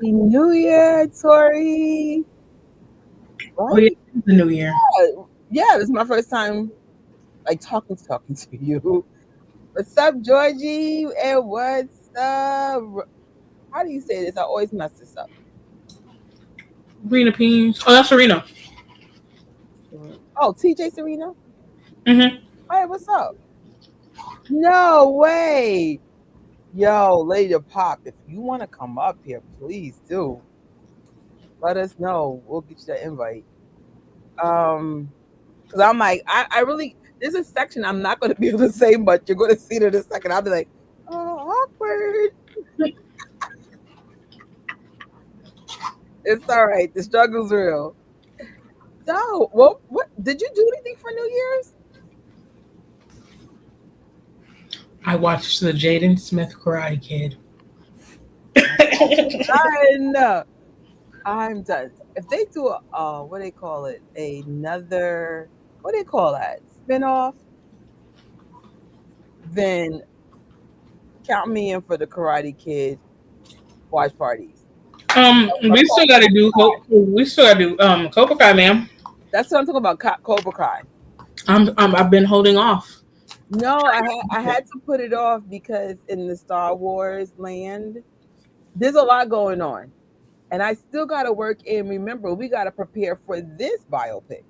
Happy New Year, Tori. Oh yeah, Right? it's the new year. Yeah, this is my first time like talking to you. What's up, Georgie? And what's up? How do you say this? I always mess this up. Rena Peens. Oh, that's Serena. Oh, TJ Serena. Mm-hmm. Hey, what's up? No way. Yo, Lady Pop, if you want to come up here, please do. Let us know. We'll get you that invite. Um, because I'm like, I really there's a section I'm not going to be able to say much. You're going to see it in a second. I'll be like, oh, awkward. It's all right. The struggle's real. So, what did you do anything for New Year's? I watched the Jaden Smith Karate Kid. Done. I'm done. If they do a what do they call it? Another what do they call that? Spinoff, then count me in for the Karate Kid watch parties. We still got to do. We still got to do Cobra Kai, man. That's what I'm talking about. Cobra Kai. I've been holding off. No, I had to put it off because in the Star Wars land, there's a lot going on. And I still gotta work in. Remember, we gotta prepare for this biopic.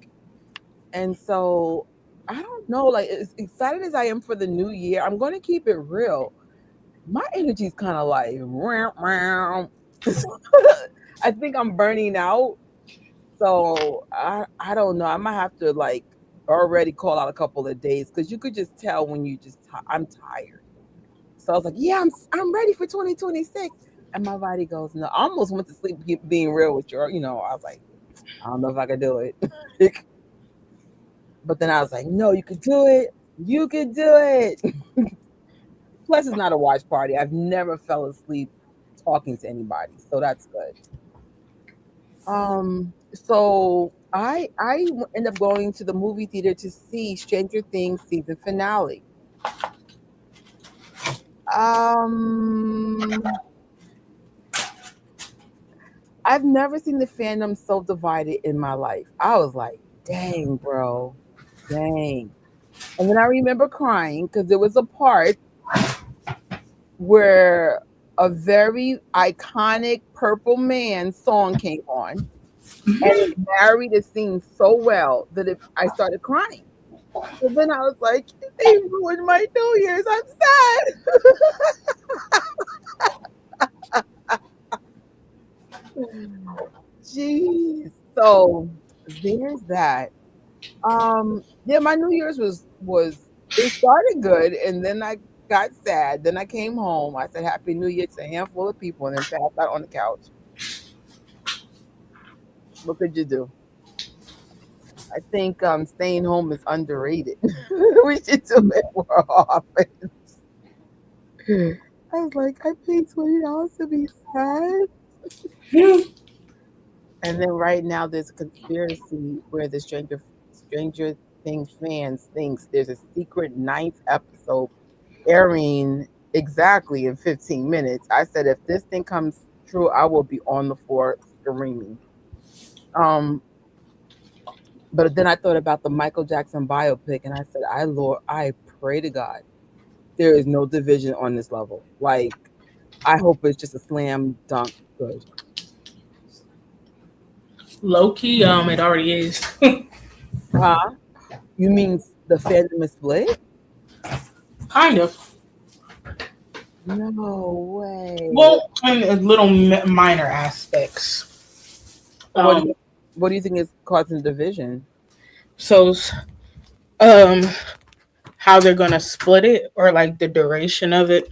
And so I don't know, like as excited as I am for the new year, I'm gonna keep it real. My energy is kind of like round, round. I think I'm burning out. So I don't know. I might have to like already call out a couple of days because you could just tell when you just I'm tired. So I was like, yeah, I'm ready for 2026. And my body goes, no. I almost went to sleep being real with you. I was like, I don't know if I could do it. But then I was like, no, you could do it. You could do it. Plus, it's not a watch party. I've never fell asleep talking to anybody, so that's good. So I end up going to the movie theater to see Stranger Things season finale. Um, I've never seen the fandom so divided in my life. I was like, dang, bro, dang. And then I remember crying because there was a part where a very iconic Purple Man song came on, and it married the scene so well that I started crying. So then I was like, they ruined my New Year's. I'm sad. Jeez. So there's that. Yeah, my New Year's was it started good, and then I got sad. Then I came home. I said Happy New Year to a handful of people, and then passed out on the couch. What could you do? I think staying home is underrated. We should do it more often. I was like, I paid $20 to be sad. And then right now there's a conspiracy where the Stranger Things fans thinks there's a secret ninth episode airing exactly in 15 minutes. I said if this thing comes true, I will be on the floor screaming. Um, but then I thought about the Michael Jackson biopic, and I said, I pray to God there is no division on this level. Like, I hope it's just a slam dunk good. Low key, it already is. Huh? You mean the fandom is split? Kind of. No way. Well, in little minor aspects. So what do you think is causing the division? So, um, how they're gonna split it or like the duration of it.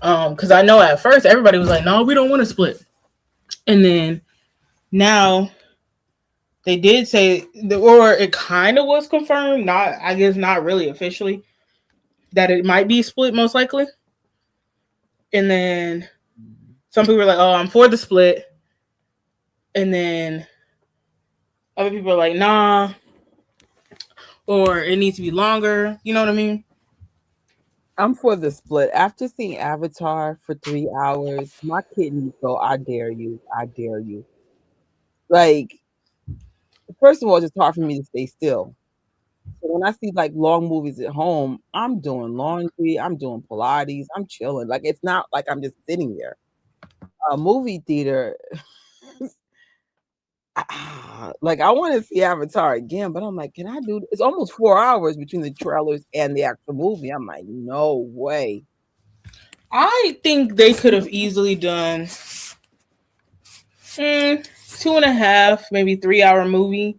Because I know at first everybody was like, "No, we don't want to split," and then now they did say, or it kind of was confirmed. Not, I guess, not really officially that it might be split, most likely. And then some people were like, "Oh, I'm for the split," and then other people are like, "Nah," or it needs to be longer. You know what I mean? I'm for the split. After seeing Avatar for 3 hours, my kidneys go, I dare you. I dare you. Like, first of all, it's just hard for me to stay still. So when I see like long movies at home, I'm doing laundry, I'm doing Pilates, I'm chilling. Like it's not like I'm just sitting there. A movie theater, like I want to see Avatar again, but I'm like, can I do? It's almost 4 hours between the trailers and the actual movie. I'm like, no way. I think they could have easily done 2.5, maybe 3 hour movie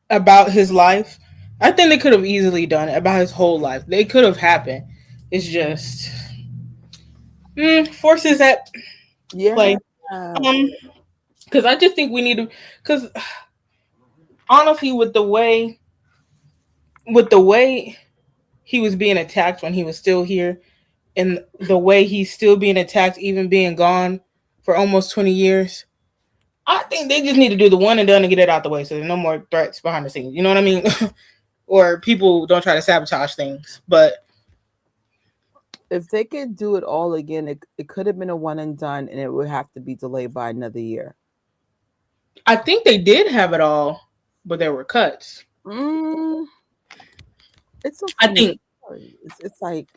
about his life. I think they could have easily done it about his whole life. They could have happened. It's just forces at Yeah. play. Um, because I just think we need to. Because honestly, with the way he was being attacked when he was still here, and the way he's still being attacked, even being gone for almost 20 years, I think they just need to do the one and done and get it out the way, so there's no more threats behind the scenes. You know what I mean? Or people don't try to sabotage things. But If they could do it all again, it could have been a one and done, and it would have to be delayed by another year. I think they did have it all, but there were cuts. Mm, it's a I funny think. story. It's like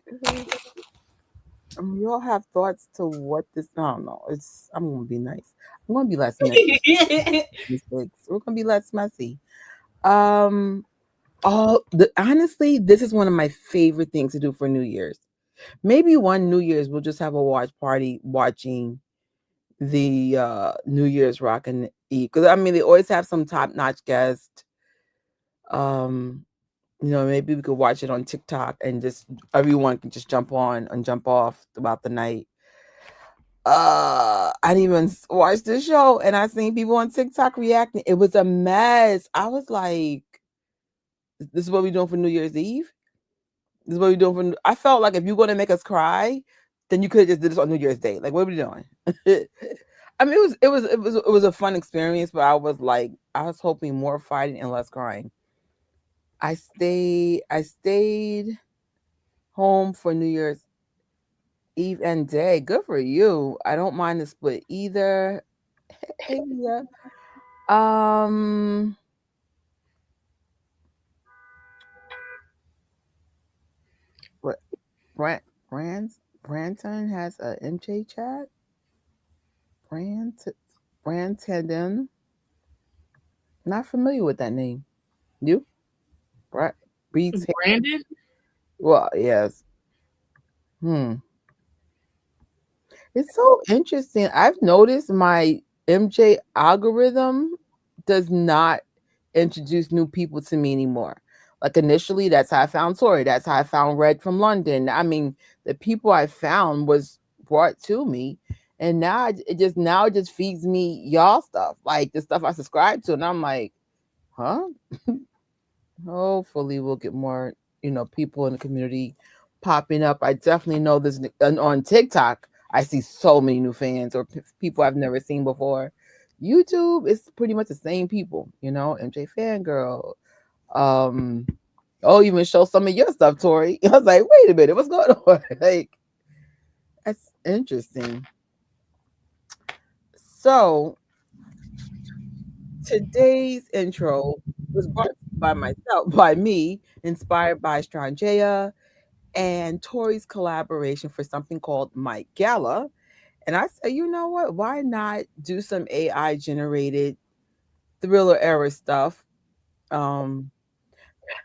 we all have thoughts to what this. I don't know. It's I'm gonna be nice. I'm gonna be less messy. Mistakes. We're gonna be less messy. Um. Honestly, this is one of my favorite things to do for New Year's. Maybe one New Year's we'll just have a watch party watching the New Year's Rockin' Eve, because I mean they always have some top notch guest. Um, maybe we could watch it on TikTok and just everyone can just jump on and jump off throughout the night. I didn't even watch the show, and I seen people on TikTok reacting. It was a mess. I was like, "This is what we doing for New Year's Eve. This is what we doing for." I felt like if you're going to make us cry, then you could have just did this on New Year's Day. Like, what are we doing? I mean, it was a fun experience, but I was hoping more fighting and less crying. I stayed home for New Year's Eve and day. Good for you. I don't mind the split either. Yeah. Um, what Brant Branton has a MJ chat. Brant Branton. Not familiar with that name. You? Brant Beats. Brandon. Well, yes. Hmm. It's so interesting. I've noticed my MJ algorithm does not introduce new people to me anymore. Like initially, that's how I found Tori. That's how I found Red from London. I mean, the people I found was brought to me, and now it just feeds me y'all stuff, like the stuff I subscribe to, and I'm like, huh? Hopefully, we'll get more, people in the community popping up. I definitely know this on TikTok. I see so many new fans or people I've never seen before. YouTube is pretty much the same people, MJ Fangirl. Um, oh, even show some of your stuff, Tori. I was like, wait a minute, what's going on? Like, that's interesting. So today's intro was brought to you by myself, by me, inspired by Strangeya and Tori's collaboration for something called Mike Gala. And I said, you know what? Why not do some AI generated thriller era stuff? Um,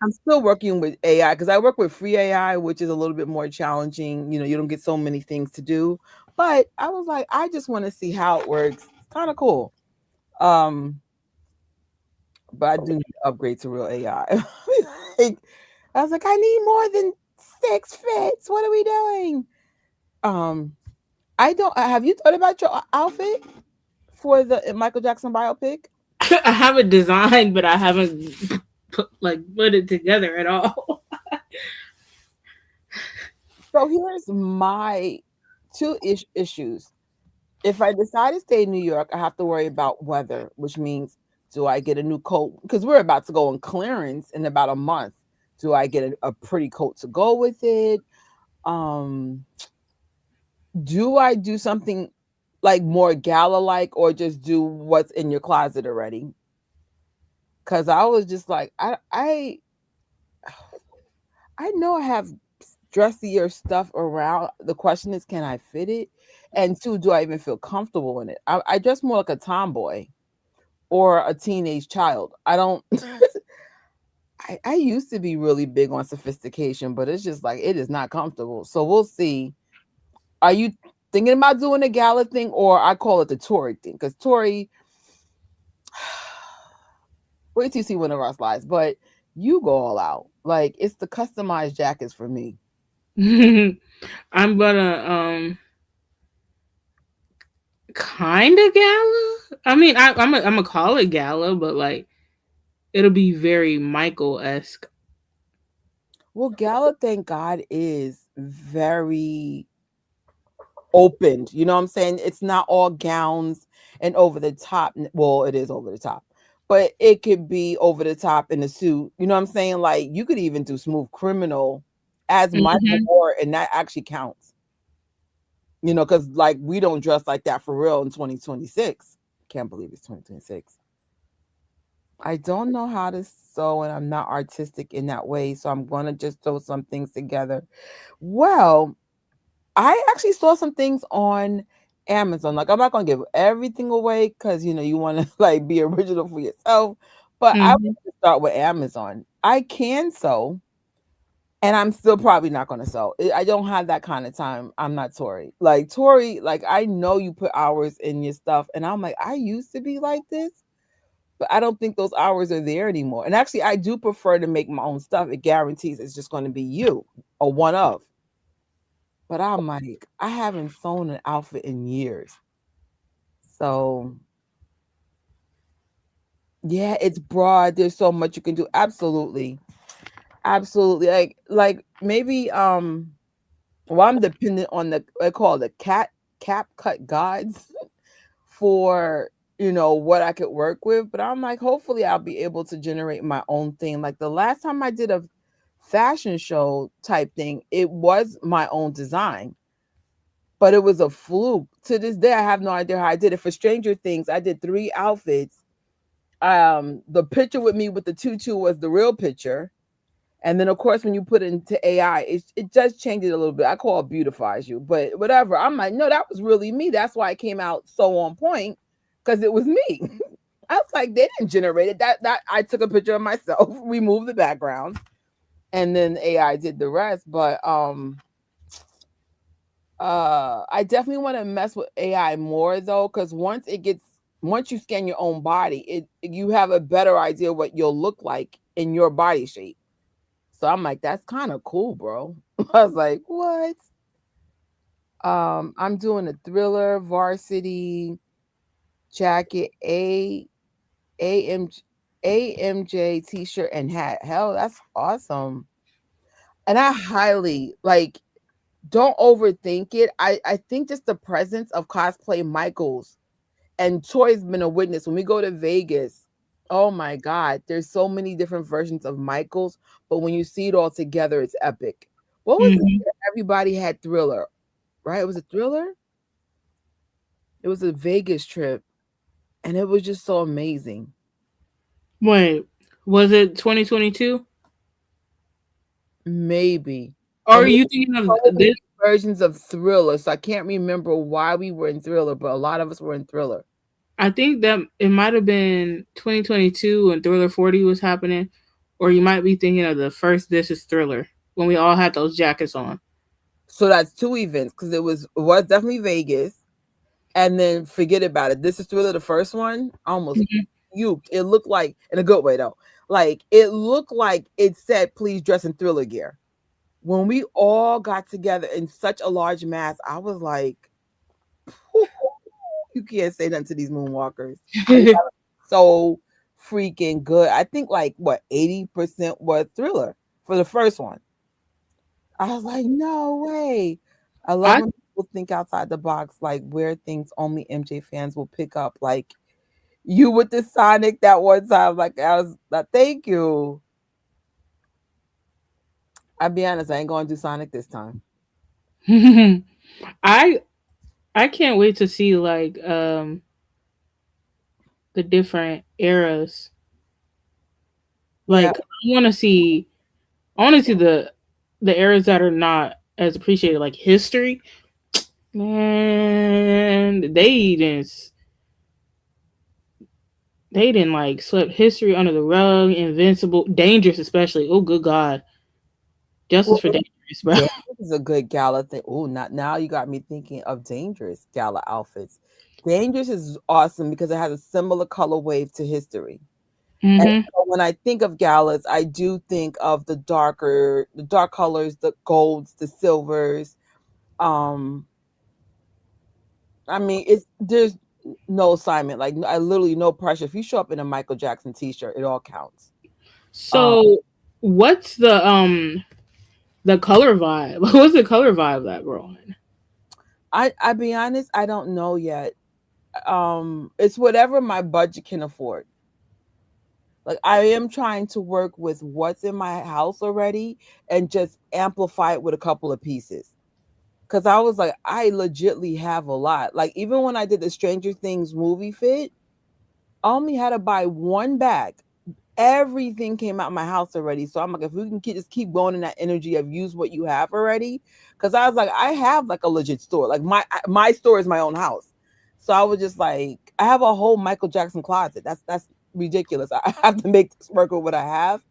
I'm still working with AI because I work with free AI, which is a little bit more challenging. You don't get so many things to do. But I was like, I just want to see how it works. It's kind of cool. Um, but I do need to upgrade to real AI. Like, I was like, I need more than 6 fits. What are we doing? Um, I don't. Have you thought about your outfit for the Michael Jackson biopic? I have a design, but I haven't put it together at all. So here's my two issues. If I decide to stay in New York, I have to worry about weather, which means do I get a new coat? Because we're about to go on clearance in about a month. Do I get a pretty coat to go with it? Um, do I do something like more gala like, or just do what's in your closet already? Cause I was just like, I know I have dressier stuff around. The question is, can I fit it? And two, do I even feel comfortable in it? I dress more like a tomboy or a teenage child. I don't. I used to be really big on sophistication, but it's just like it is not comfortable. So we'll see. Are you thinking about doing a gala thing, or I call it the Tory thing? Because Tory, wait till you see one of our slides, but you go all out. Like it's the customized jackets for me. I'm gonna kind of gala. I mean, I'm gonna call it gala, but like it'll be very Michael esque. Well, gala, thank God, is very opened. You know what I'm saying? It's not all gowns and over the top. Well, it is over the top, but it could be over the top in a suit. You know what I'm saying? Like you could even do Smooth Criminal as Michael Hmm. Moore, and that actually counts. You know, because like we don't dress like that for real in 2026. Can't believe it's 2026. I don't know how to sew, and I'm not artistic in that way, so I'm gonna just throw some things together. Well, I actually saw some things on Amazon. Like I'm not gonna give everything away because you know you want to like be original for yourself. But I Hmm. want to start with Amazon. I can sew, and I'm still probably not gonna sew. I don't have that kind of time. I'm not Tori. Like Tori, like I know you put hours in your stuff, and I'm like, I used to be like this, but I don't think those hours are there anymore. And actually, I do prefer to make my own stuff. It guarantees it's just going to be you or one of. But I'm like, I haven't sewn an outfit in years. So yeah, it's broad. There's so much you can do. Absolutely. Absolutely. Like maybe well, I'm dependent on the I call it the cap cut gods for what I could work with. But I'm like, hopefully I'll be able to generate my own thing. Like the last time I did a fashion show type thing, it was my own design, but it was a fluke. To this day, I have no idea how I did it. For Stranger Things, I did 3 outfits. The picture with me with the tutu was the real picture. And then, of course, when you put it into AI, it just changes a little bit. I call it beautifies you, but whatever. I'm like, no, that was really me. That's why it came out so on point because it was me. I was like, they didn't generate it. That I took a picture of myself, removed the background, and then AI did the rest. But I definitely want to mess with AI more though, because once you scan your own body, you have a better idea what you'll look like in your body shape. So I'm like, that's kind of cool, bro. I was like, what? I'm doing a Thriller varsity jacket, AM AMJ t-shirt and hat. Hell, that's awesome. And I highly like don't overthink it. I think just the presence of cosplay Michaels and Troy's been a witness when we go to Vegas. Oh my God, there's so many different versions of Michaels, but when you see it all together, it's epic. What was it? Hmm. Everybody had Thriller, right? It was a Thriller. It was a Vegas trip, and it was just so amazing. Wait, was it 2022? Maybe, Or are and there you were thinking of so many this? versions of Thriller, so I can't remember why we were in Thriller, but a lot of us were in Thriller. I think that it might have been 2022 when Thriller 40 was happening, or you might be thinking of the first This Is Thriller when we all had those jackets on. So that's two events because it was definitely Vegas, and then forget about it. This is Thriller, the first one. I almost Mhm. puked. It looked like in a good way though. Like it looked like it said, "Please dress in Thriller gear." When we all got together in such a large mass, I was like, "You can't say nothing to these moonwalkers." So freaking good. I think like what 80% was Thriller for the first one. I was like, no way. I love I when people think outside the box, like weird things only MJ fans will pick up. Like you with the Sonic that one time, like I was like, thank you. I'll be honest, I ain't going to do Sonic this time. I I can't wait to see like the different eras. Yeah. Like I want to see the eras that are not as appreciated, like history. Man, they didn't like swept history under the rug. Invincible, dangerous, especially. Oh, good God, justice Well, for dangerous, bro. Dangerous is a good gala thing. Oh, not now you got me thinking of Dangerous gala outfits. Dangerous is awesome because it has a similar color wave to history. And Hmm. so when I think of galas, I do think of the dark colors, the golds, the silvers. Um, I mean, it's there's no assignment, like I literally no pressure. If you show up in a Michael Jackson t-shirt, it all counts. Um, So, what's the color vibe? What's the color vibe that we're on? I be honest, I don't know yet. It's whatever my budget can afford. Like I am trying to work with what's in my house already and just amplify it with a couple of pieces. Cause I was like, I legitly have a lot. Like even when I did the Stranger Things movie fit, I only had to buy one bag. Everything came out of my house already. So I'm like, if we can just keep going in that energy of use what you have already. Cause I was like, I have like a legit store. Like my store is my own house. So I was just like, I have a whole Michael Jackson closet. That's ridiculous. I have to make this work with what I have.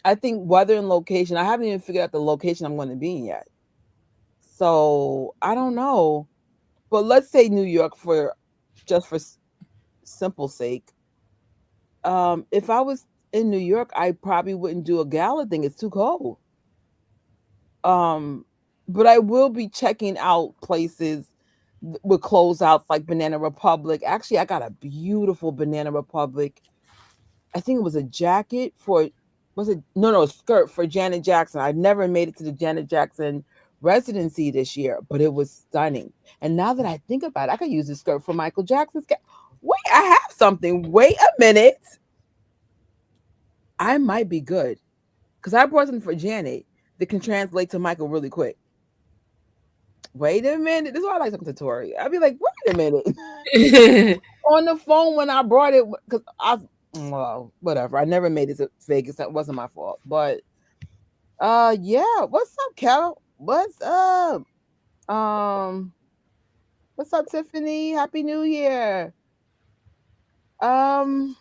I think weather and location. I haven't even figured out the location I'm going to be in yet. So I don't know. But let's say New York for just for simple sake. If I was in New York, I probably wouldn't do a gala thing. It's too cold. Um, but I will be checking out places with closeouts like Banana Republic. Actually, I got a beautiful Banana Republic. I think it was a jacket for was it no skirt for Janet Jackson. I never made it to the Janet Jackson residency this year, but it was stunning. And now that I think about it, I could use this skirt for Michael Jackson's. Wait, I have something. Wait a minute. I might be good because I brought something for Janet that can translate to Michael really quick. Wait a minute. This is why I like talking to Tori. I'd be like, wait a minute. On the phone when I brought it because well, whatever. I never made it to Vegas. That wasn't my fault. But yeah. What's up, Carol? Um what's up, Tiffany? Happy New Year. Um,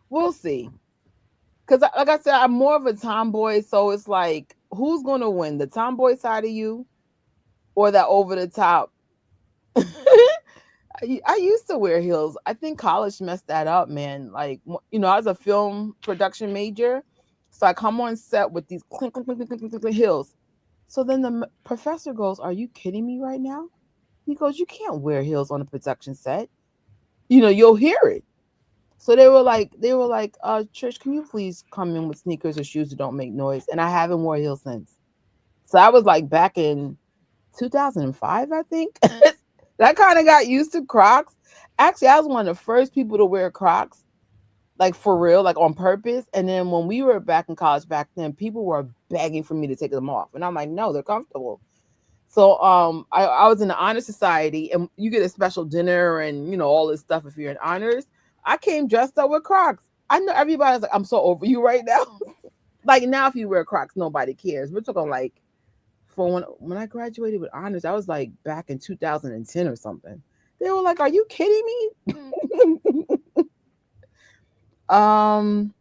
we'll see. Cause like I said, I'm more of a tomboy, so it's like, who's gonna win? The tomboy side of you or that over the top? I used to wear heels. I think college messed that up, man. Like, I was a film production major, so I come on set with these clink, clink, clink, clink, clink, clink, clink heels. So then the professor goes, "Are you kidding me right now?" He goes, "You can't wear heels on a production set. You'll hear it." So Trish, can you please come in with sneakers or shoes that don't make noise? And I haven't worn heels since. So I was like back in 2005, I think. I kind of got used to Crocs. Actually, I was one of the first people to wear Crocs, like for real, like on purpose. And then when we were back in college back then, people were begging for me to take them off. And I'm like, no, they're comfortable. So I was in the honor society and you get a special dinner and all this stuff if you're in honors. I came dressed up with Crocs. I know everybody's like, I'm so over you right now. Like now if you wear Crocs, nobody cares. We're talking like for when I graduated with honors, I was like back in 2010 or something. They were like, "Are you kidding me?" um,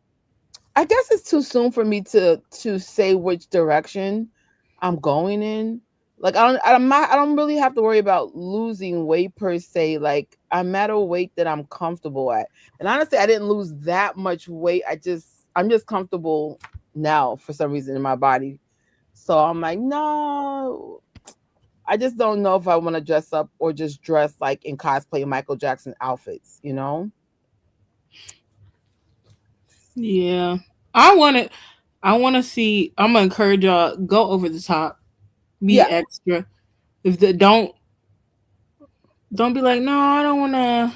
I guess it's too soon for me to say which direction I'm going in. Like I don't really have to worry about losing weight per se. Like I'm at a weight that I'm comfortable at. And honestly, I didn't lose that much weight. I'm just comfortable now for some reason in my body. So I'm like, no, I just don't know if I want to dress up or just dress like in cosplay Michael Jackson outfits. Yeah, I want to. I want to see. I'm gonna encourage y'all go over the top, be Yeah. extra. If the don't be like, no, I don't want to.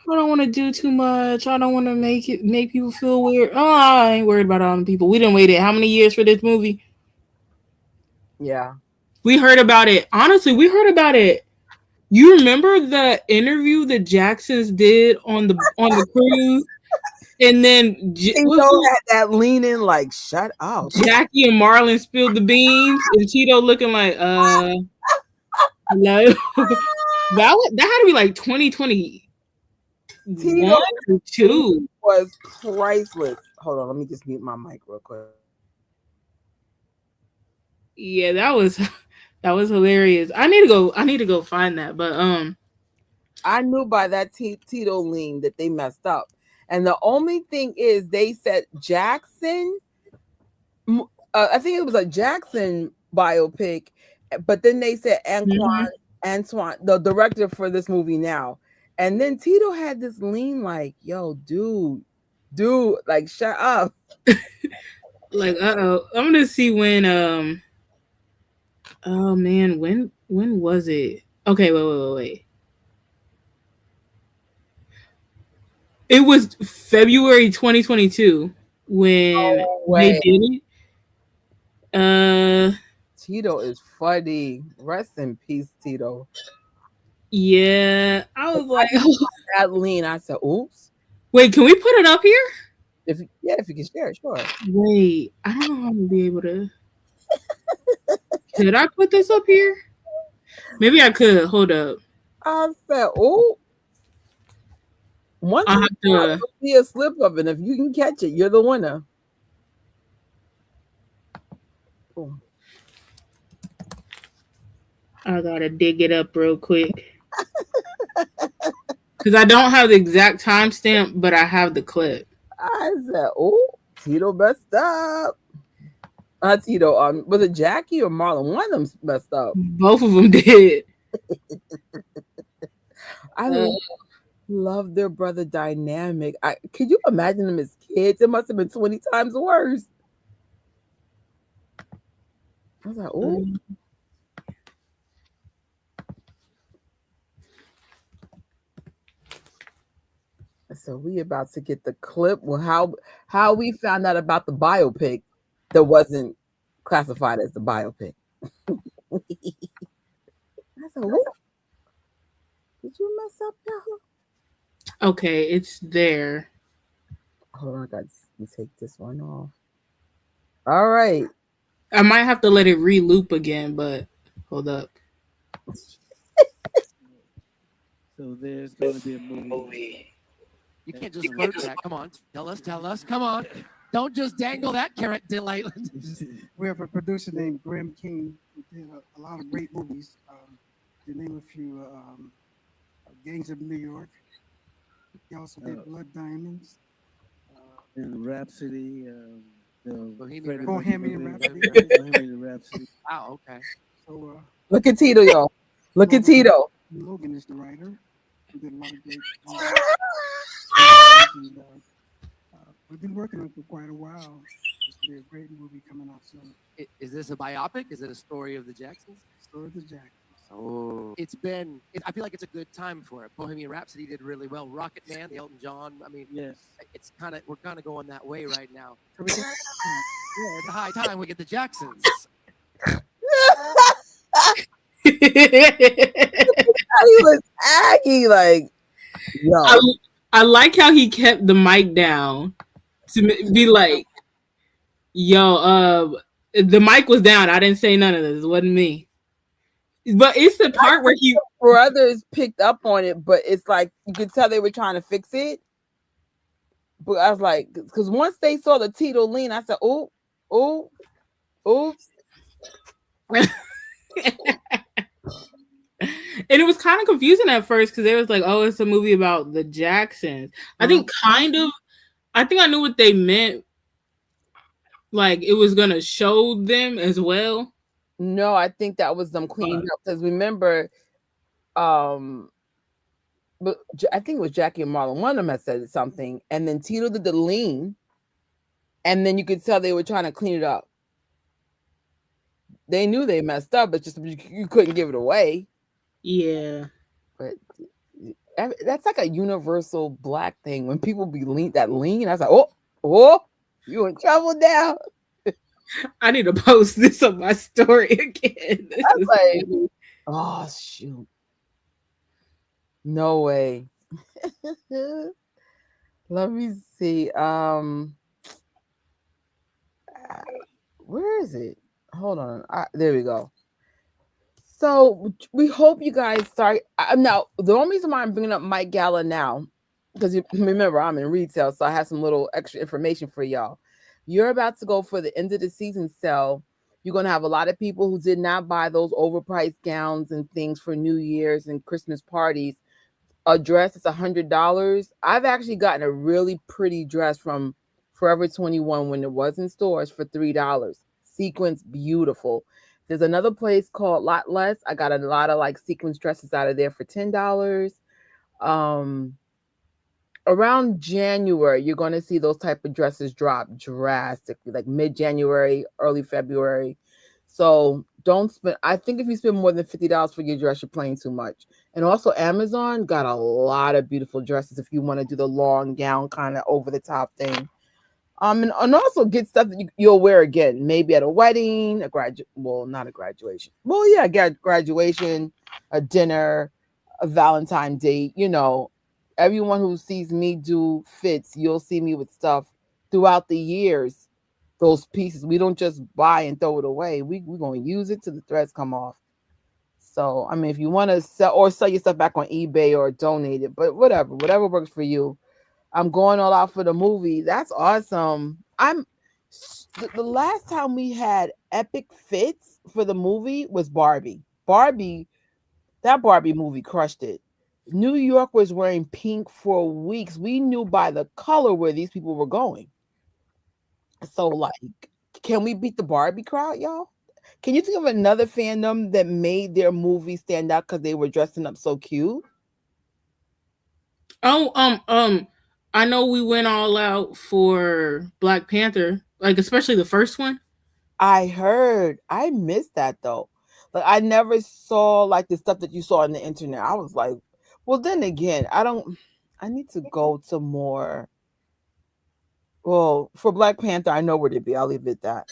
I don't want to do too much. I don't want to make people feel weird. Oh, I ain't worried about all the people. We didn't waited how many years for this movie? Yeah. We heard about it. Honestly, we heard about it. You remember the interview that Jacksons did on the cruise, and then Tito had that leaning like, shut up. Jackie and Marlon spilled the beans, and Tito looking like no. That had to be like 2021 Tito or two. was priceless. Hold on, let me just mute my mic real quick. Yeah, that was hilarious. I need to go find that. But I knew by that Tito lean that they messed up. And the only thing is, they said Jackson. I think it was a Jackson biopic, but then they said Antoine, the director for this movie now. And then Tito had this lean like, yo, dude, like, shut up. like, I'm gonna see when oh man, when was it? Okay, wait. It was February 2022 when No they way. did it. Tito is funny. Rest in peace, Tito. Yeah, I was like, That lean, I said, oops. wait, can we put it up here? If you can share it, sure. Wait, I don't know how to be able to. Did I put this up here? Maybe I could. Hold up. I said, oh. Once I in have a while, to. there'll be a slip up, and if you can catch it, you're the winner. Boom. I gotta dig it up real quick because I don't have the exact timestamp, but I have the clip. I said, oh, Tito messed up. Tito, was it Jackie or Marlon? One of them messed up. Both of them did. I love their brother dynamic. Could you imagine them as kids? It must have been 20 times worse. I was like, oh. So we about to get the clip. Well, how we found out about the biopic that wasn't classified as the biopic. I said, what? Did you mess up, y'all? Okay, it's there. Hold on, I got to take this one off. All right. I might have to let it re-loop again, but hold up. So there's going to be a movie. You can't just float that. Come on, tell us. Come on, don't just dangle that carrot, delight. We have a producer named Graham King who did a lot of great movies. To name a few, Gangs of New York. He also did Blood Diamonds. And Rhapsody. Bohemian Rhapsody. Wow, okay. So, look at Tito, y'all. Look at Tito. Logan is the writer. He did a lot of great and, we've been working on it for quite a while. It's be a great movie coming out soon. Is this a biopic? Is it a story of the Jacksons? Story of the Jacksons. Oh, I feel like it's a good time for it. Bohemian Rhapsody did really well. Rocket Man, the Elton John. I mean, yes, we're kind of going that way right now. Yeah, it's a high time we get the Jacksons. He was aggy, like, yo. I like how he kept the mic down to be like, yo, the mic was down. I didn't say none of this. It wasn't me. But it's the part where he brothers picked up on it, but it's like you could tell they were trying to fix it. But I was like, because once they saw the Tito lean, I said, oops. And it was kind of confusing at first because they was like, oh, it's a movie about the Jacksons. I think I knew what they meant. Like it was gonna show them as well. No, I think that was them cleaning up because remember, but I think it was Jackie and Marlon. One of them had said something, and then Tito did the lean, and then you could tell they were trying to clean it up. They knew they messed up, but just you couldn't give it away. Yeah, but That's like a universal black thing. When people be lean, I was like, oh, you in trouble now. I need to post this on my story again. This I was is like, funny. oh shoot, no way. Let me see. Where is it? Hold on. There we go. So we hope you guys. Sorry. Now the only reason why I'm bringing up Mike Gala now, because you remember I'm in retail, so I have some little extra information for y'all. You're about to go for the end of the season sale. You're gonna have a lot of people who did not buy those overpriced gowns and things for New Year's and Christmas parties. A dress is $100. I've actually gotten a really pretty dress from Forever 21 when it was in stores for $3. Sequins, beautiful. There's another place called Lot Less. I got a lot of like sequins dresses out of there for $10. Um, Around January, you're going to see those type of dresses drop drastically, like mid-January, early February. So don't spend. I think if you spend more than $50 for your dress, you're playing too much. And also, Amazon got a lot of beautiful dresses if you want to do the long gown kind of over the top thing. And also get stuff that you'll wear again, maybe at a wedding, well, not a graduation. Well, yeah, graduation, a dinner, a Valentine date. Everyone who sees me do fits, you'll see me with stuff throughout the years. Those pieces, we don't just buy and throw it away. We're gonna use it till the threads come off. So, I mean, if you want to sell your stuff back on eBay or donate it, but whatever works for you. I'm going all out for the movie. That's awesome. The last time we had epic fits for the movie was Barbie. That Barbie movie crushed it. New York was wearing pink for weeks. We knew by the color where these people were going. So, like, can we beat the Barbie crowd, y'all? Can you think of another fandom that made their movie stand out because they were dressing up so cute? Oh, I know we went all out for Black Panther, like especially the first one. I heard. I missed that though. Like I never saw like the stuff that you saw on the internet. I was like, well, then again, I don't. I need to go to more. Well, for Black Panther, I know where to be. I'll leave it at that.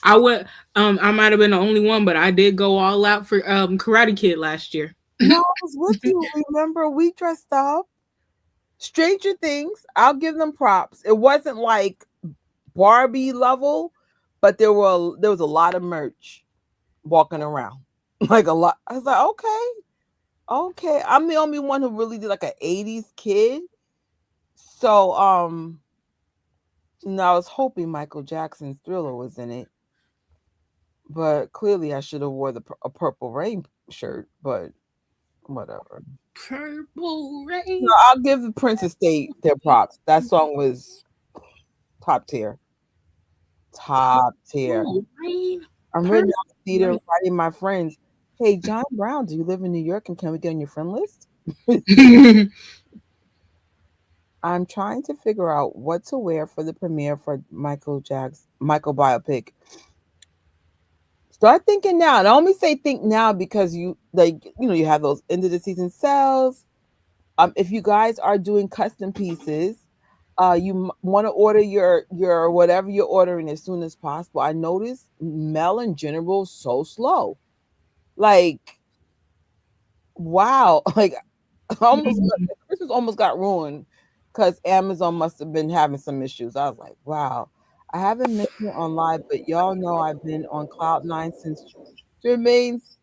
I would, I might have been the only one, but I did go all out for Karate Kid last year. No, I was with you. Remember, we dressed up. Stranger Things. I'll give them props. It wasn't like Barbie level, but there was a lot of merch walking around. Like a lot. I was like, okay. I'm the only one who really did like an 80s kid. So I was hoping Michael Jackson's Thriller was in it. But clearly I should have wore a Purple Rain shirt, but whatever. Purple No, Rain. I'll give the Prince Estate their props. That song was top tier. Top tier. Purple Rain. I'm written Purple out the theater Rain. writing my friends. Hey, John Brown, do you live in New York and can we get on your friend list? I'm trying to figure out what to wear for the premiere for Michael biopic. Start thinking now. And I only say think now because you have those end of the season sales. If you guys are doing custom pieces, you want to order your whatever you're ordering as soon as possible. I noticed Mel in general so slow. Like, wow, like almost Christmas almost got ruined because Amazon must have been having some issues. I was like, wow. I haven't mentioned it on live, but y'all know I've been on Cloud Nine since Jermaine's.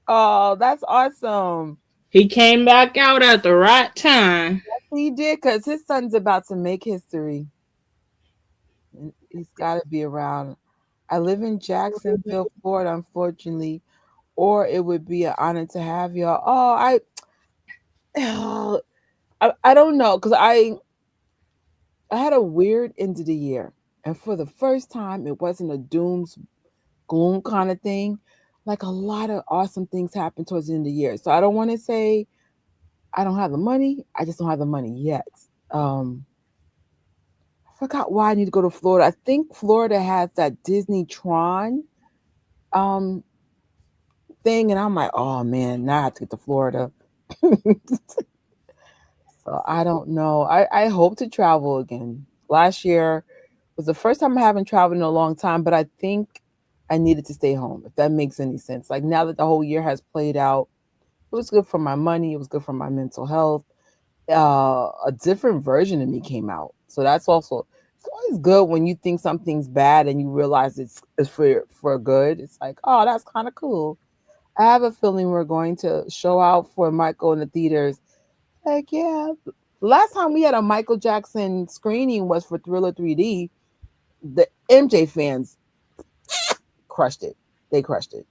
Oh, that's awesome. He came back out at the right time. He did because his son's about to make history. He's got to be around. I live in Jacksonville, Florida, unfortunately, or it would be an honor to have y'all. I don't know because I had a weird end of the year, and for the first time, it wasn't a dooms gloom kind of thing. Like a lot of awesome things happened towards the end of the year. So I don't want to say I don't have the money. I just don't have the money yet. Um, I forgot why I need to go to Florida. I think Florida has that Disney Tron um thing, and I'm like, oh man, now I have to get to Florida. So I don't know. I hope to travel again. Last year was the first time I haven't traveled in a long time, but I think I needed to stay home, if that makes any sense. Like now that the whole year has played out, it was good for my money, it was good for my mental health. A different version of me came out. So that's also, it's always good when you think something's bad and you realize it's for good. It's like, oh, that's kind of cool. I have a feeling we're going to show out for Michael in the theaters. Heck yeah. Last time we had a Michael Jackson screening was for Thriller 3D. The MJ fans crushed it. They crushed it.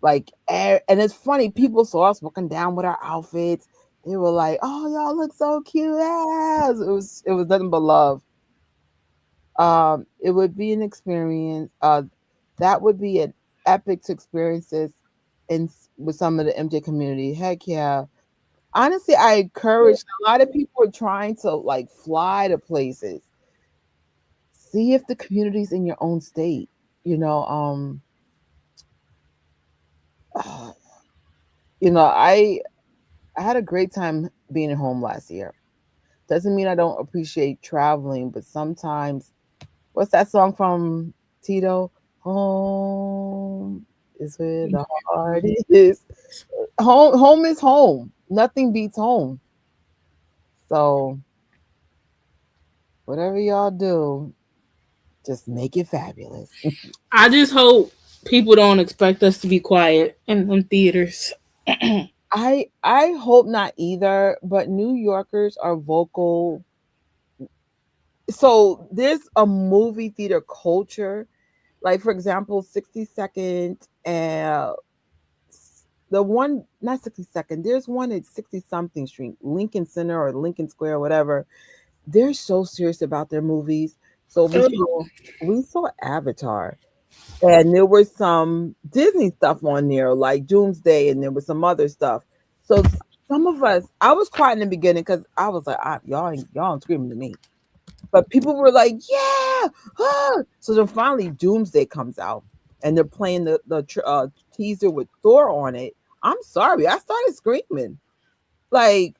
Like, and it's funny, people saw us walking down with our outfits. They were like, "Oh, y'all look so cute!" Ass. It was nothing but love. It would be an experience. That would be an epic to experience this in with some of the MJ community. Heck yeah. Honestly, I encourage a lot of people are trying to like fly to places. See if the community's in your own state. You know, I had a great time being at home last year. Doesn't mean I don't appreciate traveling, but sometimes, what's that song from Tito? Home is where the heart is. Home is home. Nothing beats home. So whatever y'all do, just make it fabulous. I just hope people don't expect us to be quiet in them theaters. I hope not either, but New Yorkers are vocal. So there's a movie theater culture. Like for example, 60 Second and the one, not 60 Second, there's one at 60 something street, Lincoln Center or Lincoln Square or whatever. They're so serious about their movies. So we saw Avatar, and there was some Disney stuff on there, like Doomsday, and there was some other stuff. So some of us, I was quiet in the beginning because I was like, y'all ain't screaming to me. But people were like, yeah. Ah. So then finally Doomsday comes out, and they're playing the teaser with Thor on it. I'm sorry, I started screaming. Like,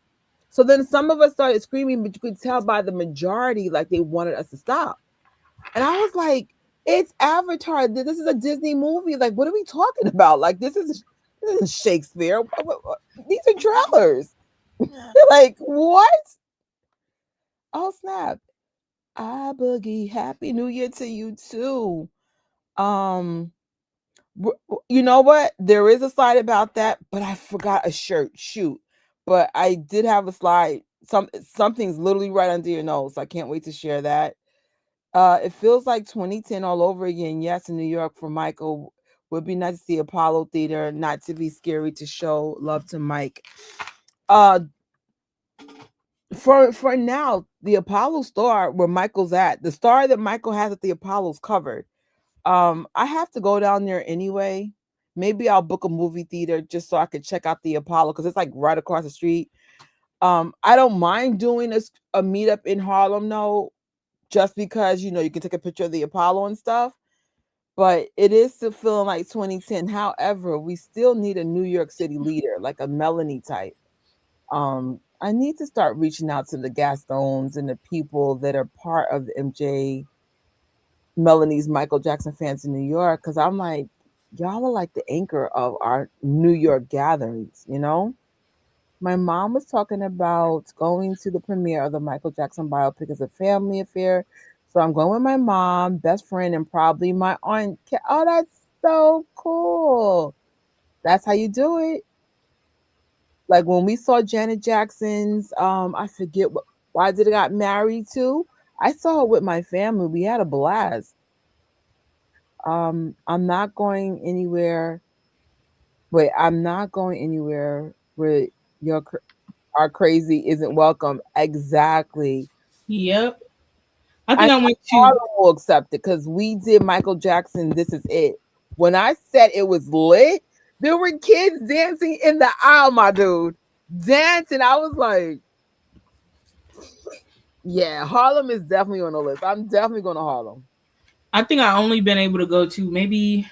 so then some of us started screaming, but you could tell by the majority, like they wanted us to stop. And I was like, it's Avatar. This is a Disney movie. Like, what are we talking about? Like, this is Shakespeare. These are trailers. Like, what? Oh, snap. I boogie. Happy New Year to you, too. Um, you know what? There is a slide about that, but I forgot a shirt. Shoot. But I did have a slide. Something's literally right under your nose. I can't wait to share that. It feels like 2010 all over again. Yes, in New York for Michael. Would be nice to see Apollo Theater, not to be scary to show love to Mike. Uh for now, the Apollo star where Michael's at, the star that Michael has at the Apollo's covered. I have to go down there anyway. Maybe I'll book a movie theater just so I could check out the Apollo because it's like right across the street. I don't mind doing a meetup in Harlem, no, just because you can take a picture of the Apollo and stuff. But it is still feeling like 2010. However, we still need a New York City leader, like a Melanie type. I need to start reaching out to the Gastones and the people that are part of the MJ, Melanie's Michael Jackson fans in New York, because I'm like, y'all are like the anchor of our New York gatherings. My mom was talking about going to the premiere of the Michael Jackson biopic as a family affair. So I'm going with my mom, best friend, and probably my aunt. Oh, that's so cool. That's how you do it. Like when we saw Janet Jackson's, I forget why did it got married to. I saw it with my family. We had a blast. I'm not going anywhere. Wait, I'm not going anywhere where your our crazy isn't welcome. Exactly. Yep. I I think know I went to. Harlem will accept it because we did Michael Jackson. This is it. When I said it was lit, there were kids dancing in the aisle, my dude, dancing. I was like, yeah, Harlem is definitely on the list. I'm definitely going to Harlem. I think I only been able to go to maybe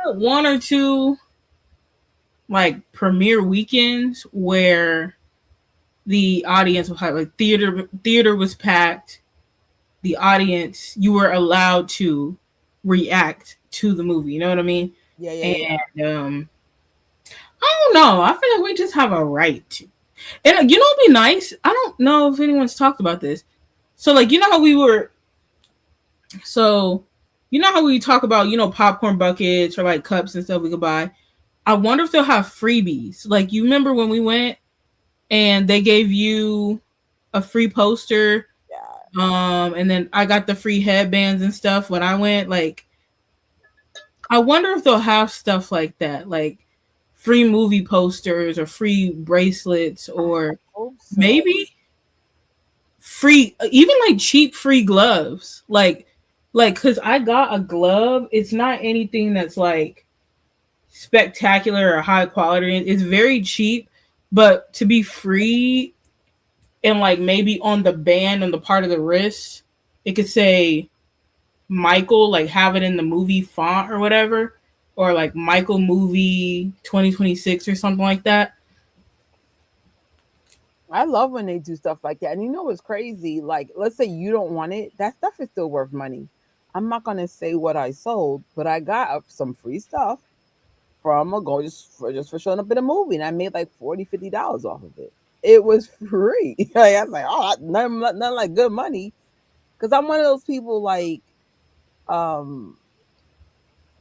one or two like premiere weekends where the audience was like theater was packed. The audience, you were allowed to react to the movie. You know what I mean? Yeah, yeah, yeah. And I don't know. I feel like we just have a right to. And you know, it'd be nice. I don't know if anyone's talked about this. So, like, you know how we were. So, you know how we talk about, popcorn buckets or like cups and stuff we could buy. I wonder if they'll have freebies. Like, you remember when we went and they gave you a free poster, Yeah. and then I got the free headbands and stuff when I went. Like, I wonder if they'll have stuff like that, like free movie posters or free bracelets I or hope so. maybe free, even like cheap free gloves. Like, cause I got a glove. It's not anything that's like spectacular or high quality. It's very cheap, but to be free and like maybe on the band on the part of the wrist, it could say Michael, like have it in the movie font or whatever, or like Michael movie 2026 or something like that. I love when they do stuff like that. And you know what's crazy? Like, let's say you don't want it, that stuff is still worth money. I'm not gonna say what I sold, but I got some free stuff from a go just for showing up in a movie, and I made like $40, $50 off of it. It was free. Like, I was like, oh, nothing like good money, because I'm one of those people like, um,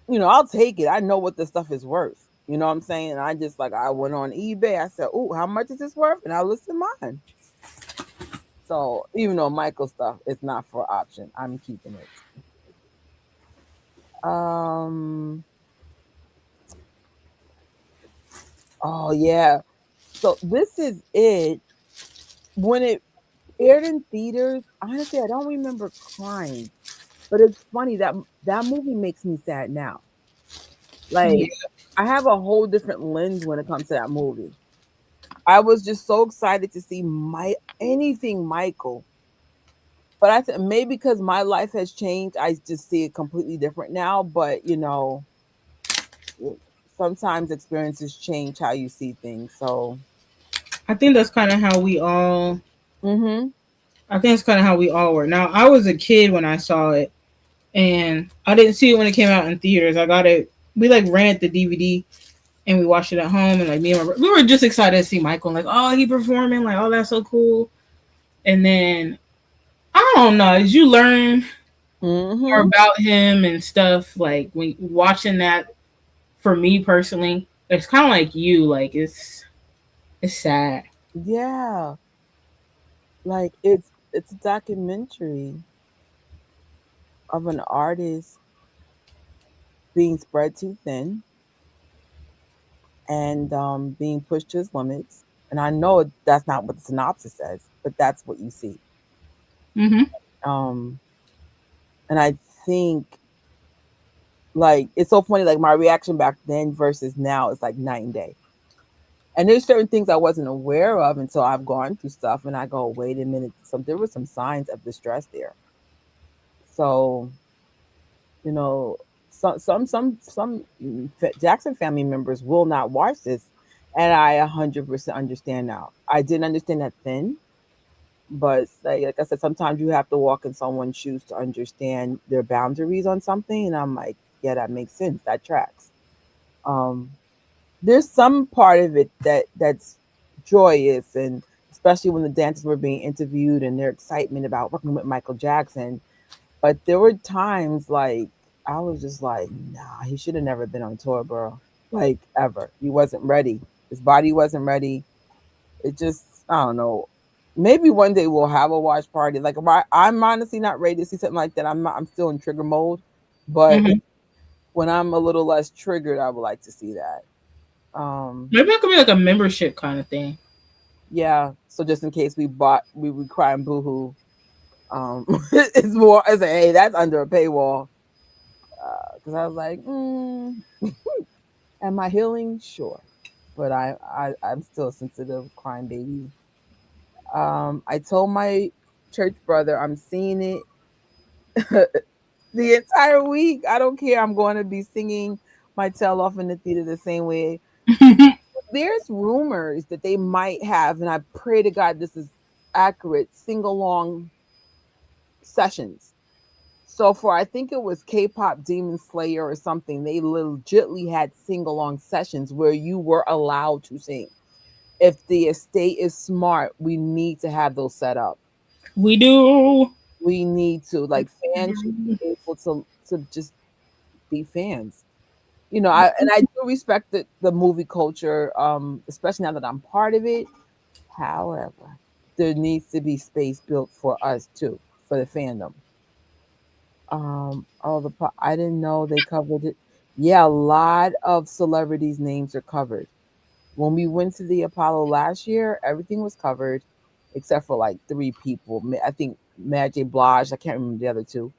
I'll take it. I know what the stuff is worth. You know what I'm saying? I just like I went on eBay. I said, "Oh, how much is this worth?" And I listed mine. So even though Michael stuff is not for option, I'm keeping it. Um. Oh yeah. So this is it. When it aired in theaters, honestly, I don't remember crying, but it's funny that that movie makes me sad now. Like, Yeah. I have a whole different lens when it comes to that movie. I was just so excited to see my anything Michael. But I think maybe because my life has changed, I just see it completely different now. But sometimes experiences change how you see things. So, I think that's kind of how we all. hmm I think that's kind of how we all were. Now, I was a kid when I saw it, and I didn't see it when it came out in theaters. I got it. We like rented the DVD and we watched it at home, and like me and we were just excited to see Michael. Like, oh, he performing, like, oh, that's so cool. And then I don't know, as you learn more hmm about him and stuff, like when watching that, for me personally, it's kind of like you, like it's sad. yeah, like it's a documentary of an artist being spread too thin and being pushed to his limits. And I know that's not what the synopsis says, but that's what you see. Mm-hmm. Um, and I think like it's so funny, like my reaction back then versus now is like night and day. And there's certain things I wasn't aware of until I've gone through stuff, and I go, wait a minute, there were some signs of distress there. So you know, Jackson family members will not watch this, and I 100% understand now. I didn't understand that then, but like I said, sometimes you have to walk in someone's shoes to understand their boundaries on something, and I'm like, yeah, that makes sense. That tracks. Um, there's some part of it that's joyous, and especially when the dancers were being interviewed and their excitement about working with Michael Jackson. But there were times like I was just like, nah, he should have never been on tour, bro. Like ever. He wasn't ready. His body wasn't ready. It just, I don't know. Maybe one day we'll have a watch party. Like I'm honestly not ready to see something like that. I'm still in trigger mode. But Mm-hmm. when I'm a little less triggered, I would like to see that. Maybe that could be like a membership kind of thing. Yeah. So just in case we cry and boohoo. It's more as a hey, that's under a paywall. Because I was like, am I healing? Sure, but I'm still a sensitive crying baby. I told my church brother I'm seeing it the entire week. I don't care. I'm going to be singing my tail off in the theater the same way there's rumors that they might have, and I pray to God this is accurate, sing along sessions. So for I think it was K-pop Demon Slayer or something, they legitly had sing along sessions where you were allowed to sing. If the estate is smart, we need to have those set up. We do. We need to, like, fans should be able to just be fans. You know, I do respect the movie culture, especially now that I'm part of it. However, there needs to be space built for us too, for the fandom. I didn't know they covered it. Yeah, a lot of celebrities' names are covered. When we went to the Apollo last year, everything was covered except for like three people. I think Magic Blige. I can't remember the other two.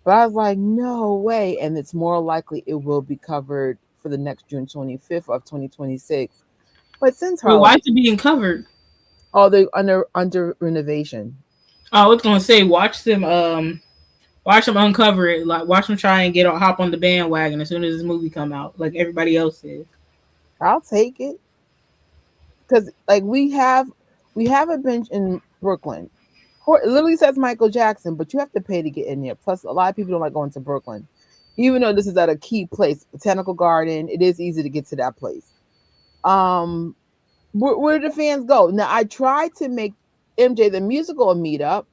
But I was like, no way. And it's more likely it will be covered for the next June 25th of 2026. But since Wait, Harlem, why is it being covered? oh, they under renovation. I was gonna say watch them uncover it. Like watch them try and get on hop on the bandwagon as soon as this movie come out, like everybody else is. I'll take it. Because like we have a bench in Brooklyn. It literally says Michael Jackson, but you have to pay to get in there. Plus, a lot of people don't like going to Brooklyn, even though this is at a key place, Botanical Garden. It is easy to get to that place. Um, where do the fans go? Now, I tried to make MJ the musical a meetup,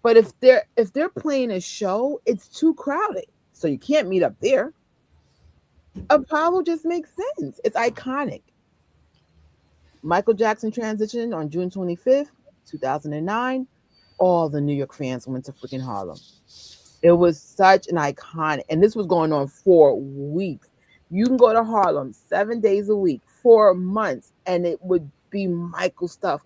but if they're playing a show, it's too crowded, so you can't meet up there. Apollo just makes sense. It's iconic. Michael Jackson transitioned on June 25th, 2009. All the New York fans went to freaking Harlem. It was such an iconic, and this was going on for weeks. You can go to Harlem 7 days a week, 4 months, and it would be Michael stuff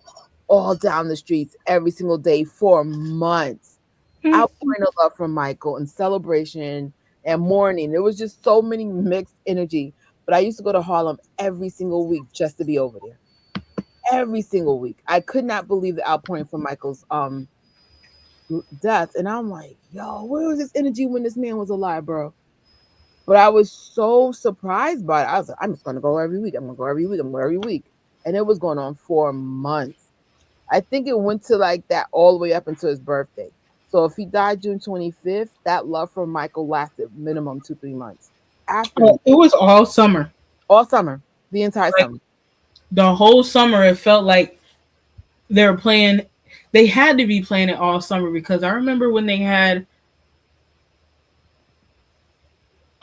all down the streets every single day for months. Outpouring of love from Michael and celebration and mourning. There was just so many mixed energy. But I used to go to Harlem every single week just to be over there. Every single week. I could not believe the outpouring from Michael's death. And I'm like, yo, where was this energy when this man was alive, bro? But I was so surprised by it. I was like, I'm just gonna go every week. I'm gonna go every week. I'm gonna go every week. And it was going on for months. I think it went to like that all the way up until his birthday. So if he died June 25th, that love for Michael lasted minimum 2, 3 months. After he It was all summer. all summer, the entire Like summer. the whole summer, it felt like they were playing. They had to be playing it all summer because I remember when they had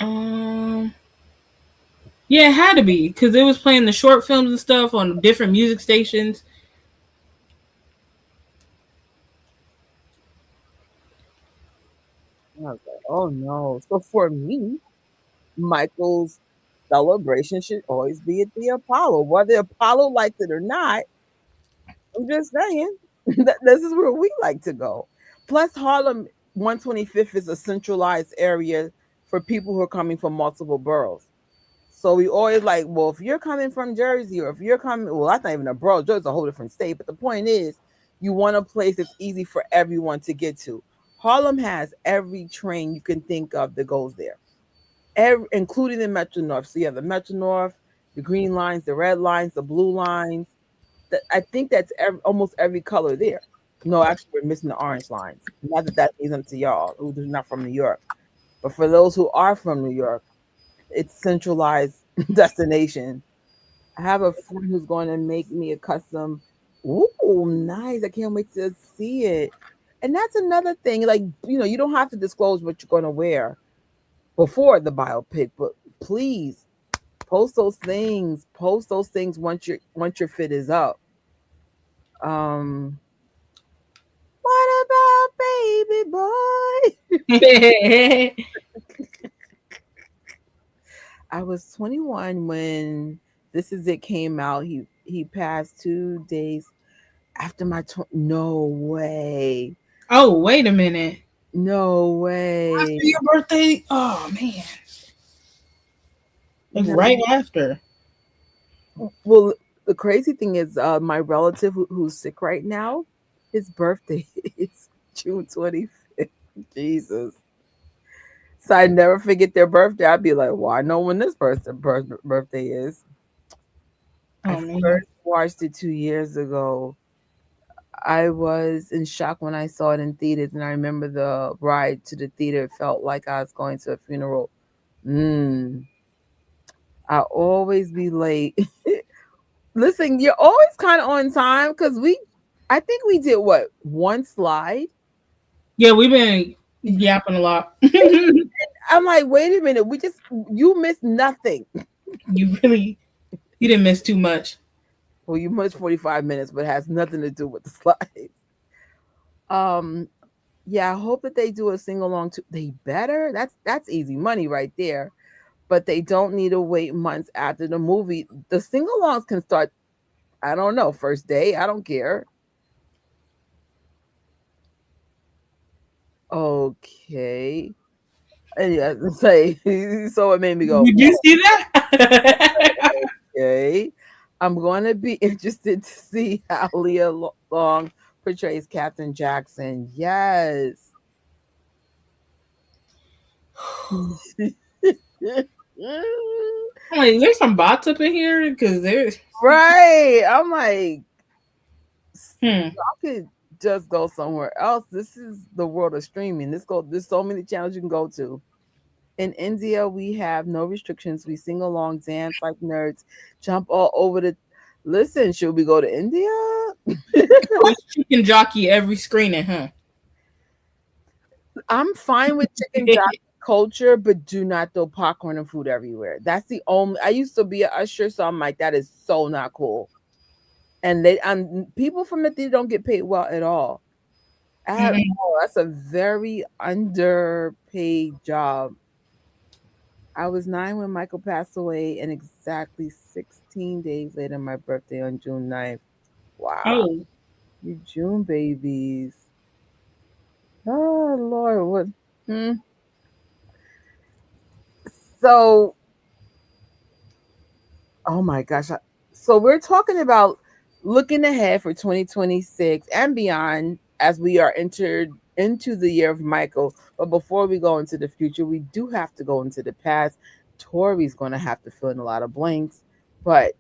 um yeah, it had to be because it was playing the short films and stuff on different music stations. And I was like, oh no. So for me, Michael's celebration should always be at the Apollo. Whether Apollo likes it or not, I'm just saying that this is where we like to go. Plus, Harlem 125th is a centralized area for people who are coming from multiple boroughs. So we always like, well, if you're coming from Jersey or if you're coming, well, that's not even a borough. Jersey's a whole different state. But the point is, you want a place that's easy for everyone to get to. Harlem has every train you can think of that goes there, including the Metro North. So you have the Metro North, the green lines, the red lines, the blue lines. I think that's almost every color there. No, actually, we're missing the orange lines. Not that that means to y'all who's not from New York, but for those who are from New York, it's centralized destination. I have a friend who's going to make me a custom. Ooh, nice! I can't wait to see it. And that's another thing. Like, you don't have to disclose what you're going to wear before the biopic, but please post those things. Post those things once your fit is up. Um, what about baby boy? I was 21 when This Is It came out. He passed 2 days after my no way. Oh, wait a minute. No After way. your birthday? Oh man. Like No. right after. Well, the crazy thing is, my relative who's sick right now, his birthday is June 25th. Jesus. So I never forget their birthday. I'd be like, well, I know when this birthday is. I Oh man. first watched it 2 years ago. I was in shock when I saw it in theaters, and I remember the ride to the theater. It felt like I was going to a funeral. Mm, I always be late. Listen, you're always kind of on time because I think we did what, one slide? Yeah, we've been yapping a lot. I'm like, wait a minute, you missed nothing. you really you didn't miss too much. Well, you missed 45 minutes, but it has nothing to do with the slides. Um, yeah, I hope that they do a sing along too. They better. That's easy money right there. But they don't need to wait months after the movie. The sing alongs can start, I don't know, first day. I don't care. Okay. And yeah, say so it made me go, You do see that? okay. I'm going to be interested to see how Leah Long portrays Captain Jackson. Yes. I'm like, is there some bots up in here? Because there's Right. I'm like, hmm. y'all could just go somewhere else. This is the world of streaming. There's so many channels you can go to. In India, we have no restrictions. We sing along, dance like nerds, jump all over the. Listen, should we go to India? Oh, it's chicken jockey every screening, huh? I'm fine with chicken jockey culture, but do not throw popcorn and food everywhere. That's the only. I used to be a usher, so I'm like, that is so not cool. And people from the theater don't get paid well at all. At Mm-mm. all. That's a very underpaid job. I was 9 when Michael passed away, and exactly 16 days later, my birthday on June 9th. Wow. Oh, You June babies. Oh, Lord. What? Hmm. So, oh my gosh. So, we're talking about looking ahead for 2026 and beyond as we are entered into the year of Michael. But before we go into the future, we do have to go into the past. Tori's going to have to fill in a lot of blanks. But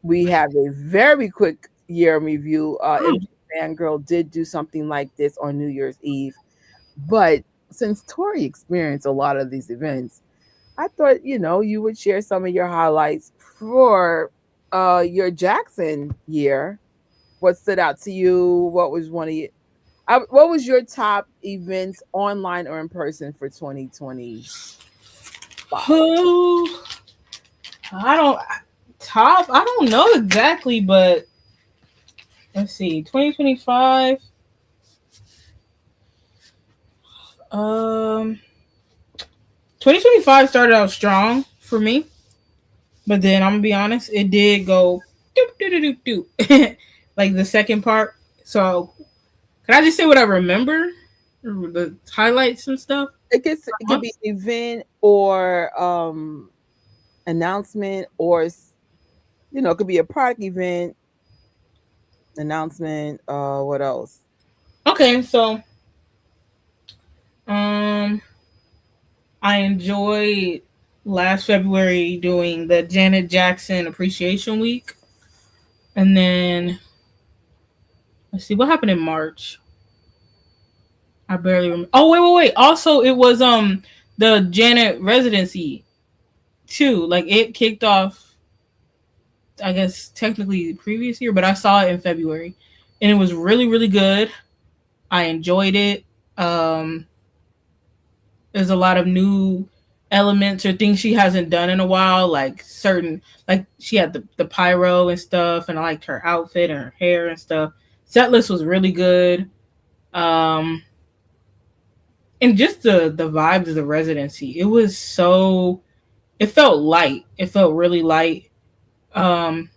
we have a very quick year in review. oh. MJ Fangirl did do something like this on New Year's Eve, but since Tori experienced a lot of these events, I thought you would share some of your highlights for your Jackson year. What stood out to you? What was one of you? What was your top events online or in person for 2025? Oh, I don't top. I don't know exactly, but let's see. 2025. Um, 2025 started out strong for me, but then I'm gonna be honest, it did go doop doop doop doop doop. Like the second part. So can I just say what I remember? The highlights and stuff. It could be an event or announcement, or it could be a product event announcement. What else? Okay, so um, I enjoyed last February doing the Janet Jackson Appreciation Week, and then let's see what happened in March. I barely remember. Oh wait. Also, it was the Janet residency too. Like it kicked off, I guess technically the previous year, but I saw it in February, and it was really good. I enjoyed it. Um, there's a lot of new elements or things she hasn't done in a while, like certain like she had the pyro and stuff, and I liked her outfit and her hair and stuff. Set list was really good. Um, and just the vibes of the residency. It was so it felt light. It felt really light. Um,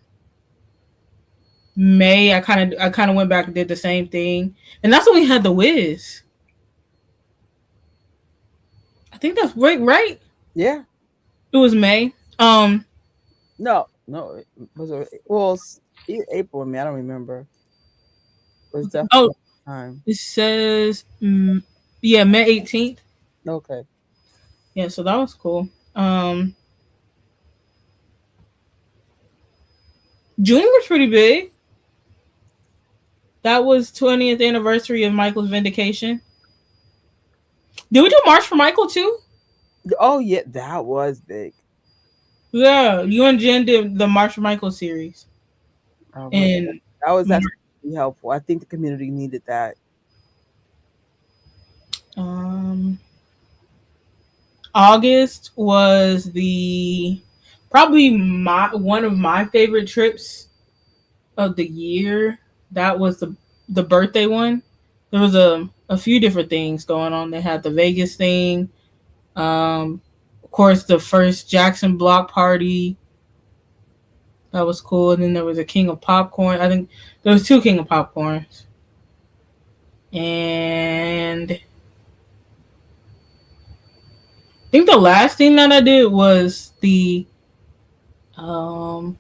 May I kind of went back and did the same thing, and that's when we had the Wiz. I think that's right. Right? Yeah. It was May. No. It was April. I don't remember. It was Oh, definitely time. it says yeah, May 18th. Okay. Yeah, so that was cool. Um, June was pretty big. That was 20th anniversary of Michael's vindication. Did we do March for Michael too? Oh yeah, that was big. Yeah, you and Jen did the March for Michael series. But And that was actually really helpful. I think the community needed that. um, August was the probably my one of my favorite trips of the year. That was the birthday one. There was a few different things going on. They had the Vegas thing. Of course, the first Jackson block party. That was cool. And then there was a King of Popcorn. I think there was two King of Popcorns. And I think the last thing that I did was the um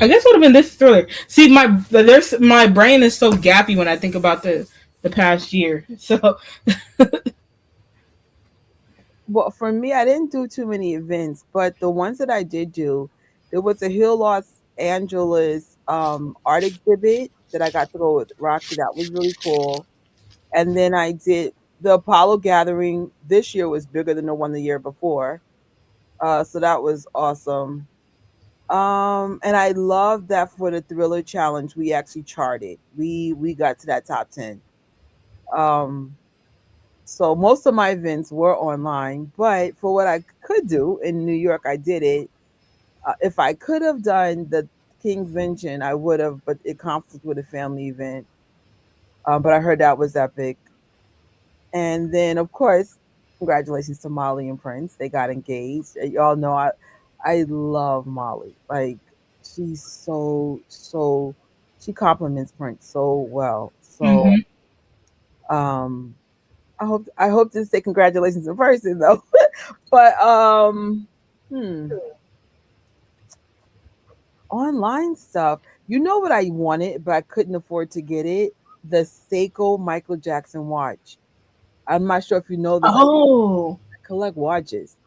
I guess it would have been this thriller. See, my brain is so gappy when I think about the past year. So Well, for me, I didn't do too many events, but the ones that I did do, there was a Hill Los Angeles art exhibit that I got to go with Roxy. That was really cool. And then I did the Apollo Gathering. This year was bigger than the one the year before. So that was awesome. And I love that for the Thriller Challenge, we actually charted. We got to that top 10. Um, so most of my events were online, but for what I could do in New York, I did it. If I could have done the King's Vengeance, I would have, but it conflicted with a family event. But I heard that was epic. And then, of course, congratulations to Molly and Prince. They got engaged. Y'all know I love Molly. Like she's so she compliments Prince so well. So mhm. um I hope to say congratulations in person though. But hmm, online stuff. You know what I wanted, but I couldn't afford to get it? The Seiko Michael Jackson watch. I'm not sure if you know this. I Oh, collect watches.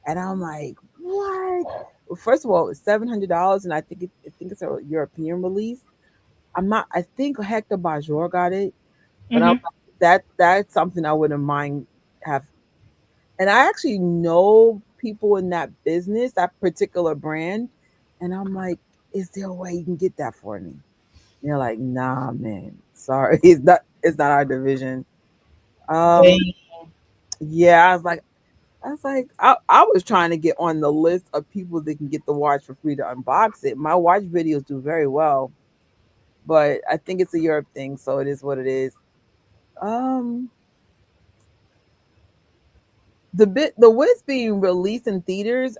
And I'm like, what? Well, first of all, it's $700, and I think it's a European release. I'm not. I think Hector Bajor got it, but I'm mhm. like, that's something I wouldn't mind have. And I actually know people in that business, that particular brand, and I'm like, is there a way you can get that for me? And they're like, nah, man, sorry, it's not our division. Um, Dang. yeah, I was trying to get on the list of people that can get the watch for free to unbox it. My watch videos do very well, but I think it's a Europe thing, so it is what it is. Um, the Wiz being released in theaters,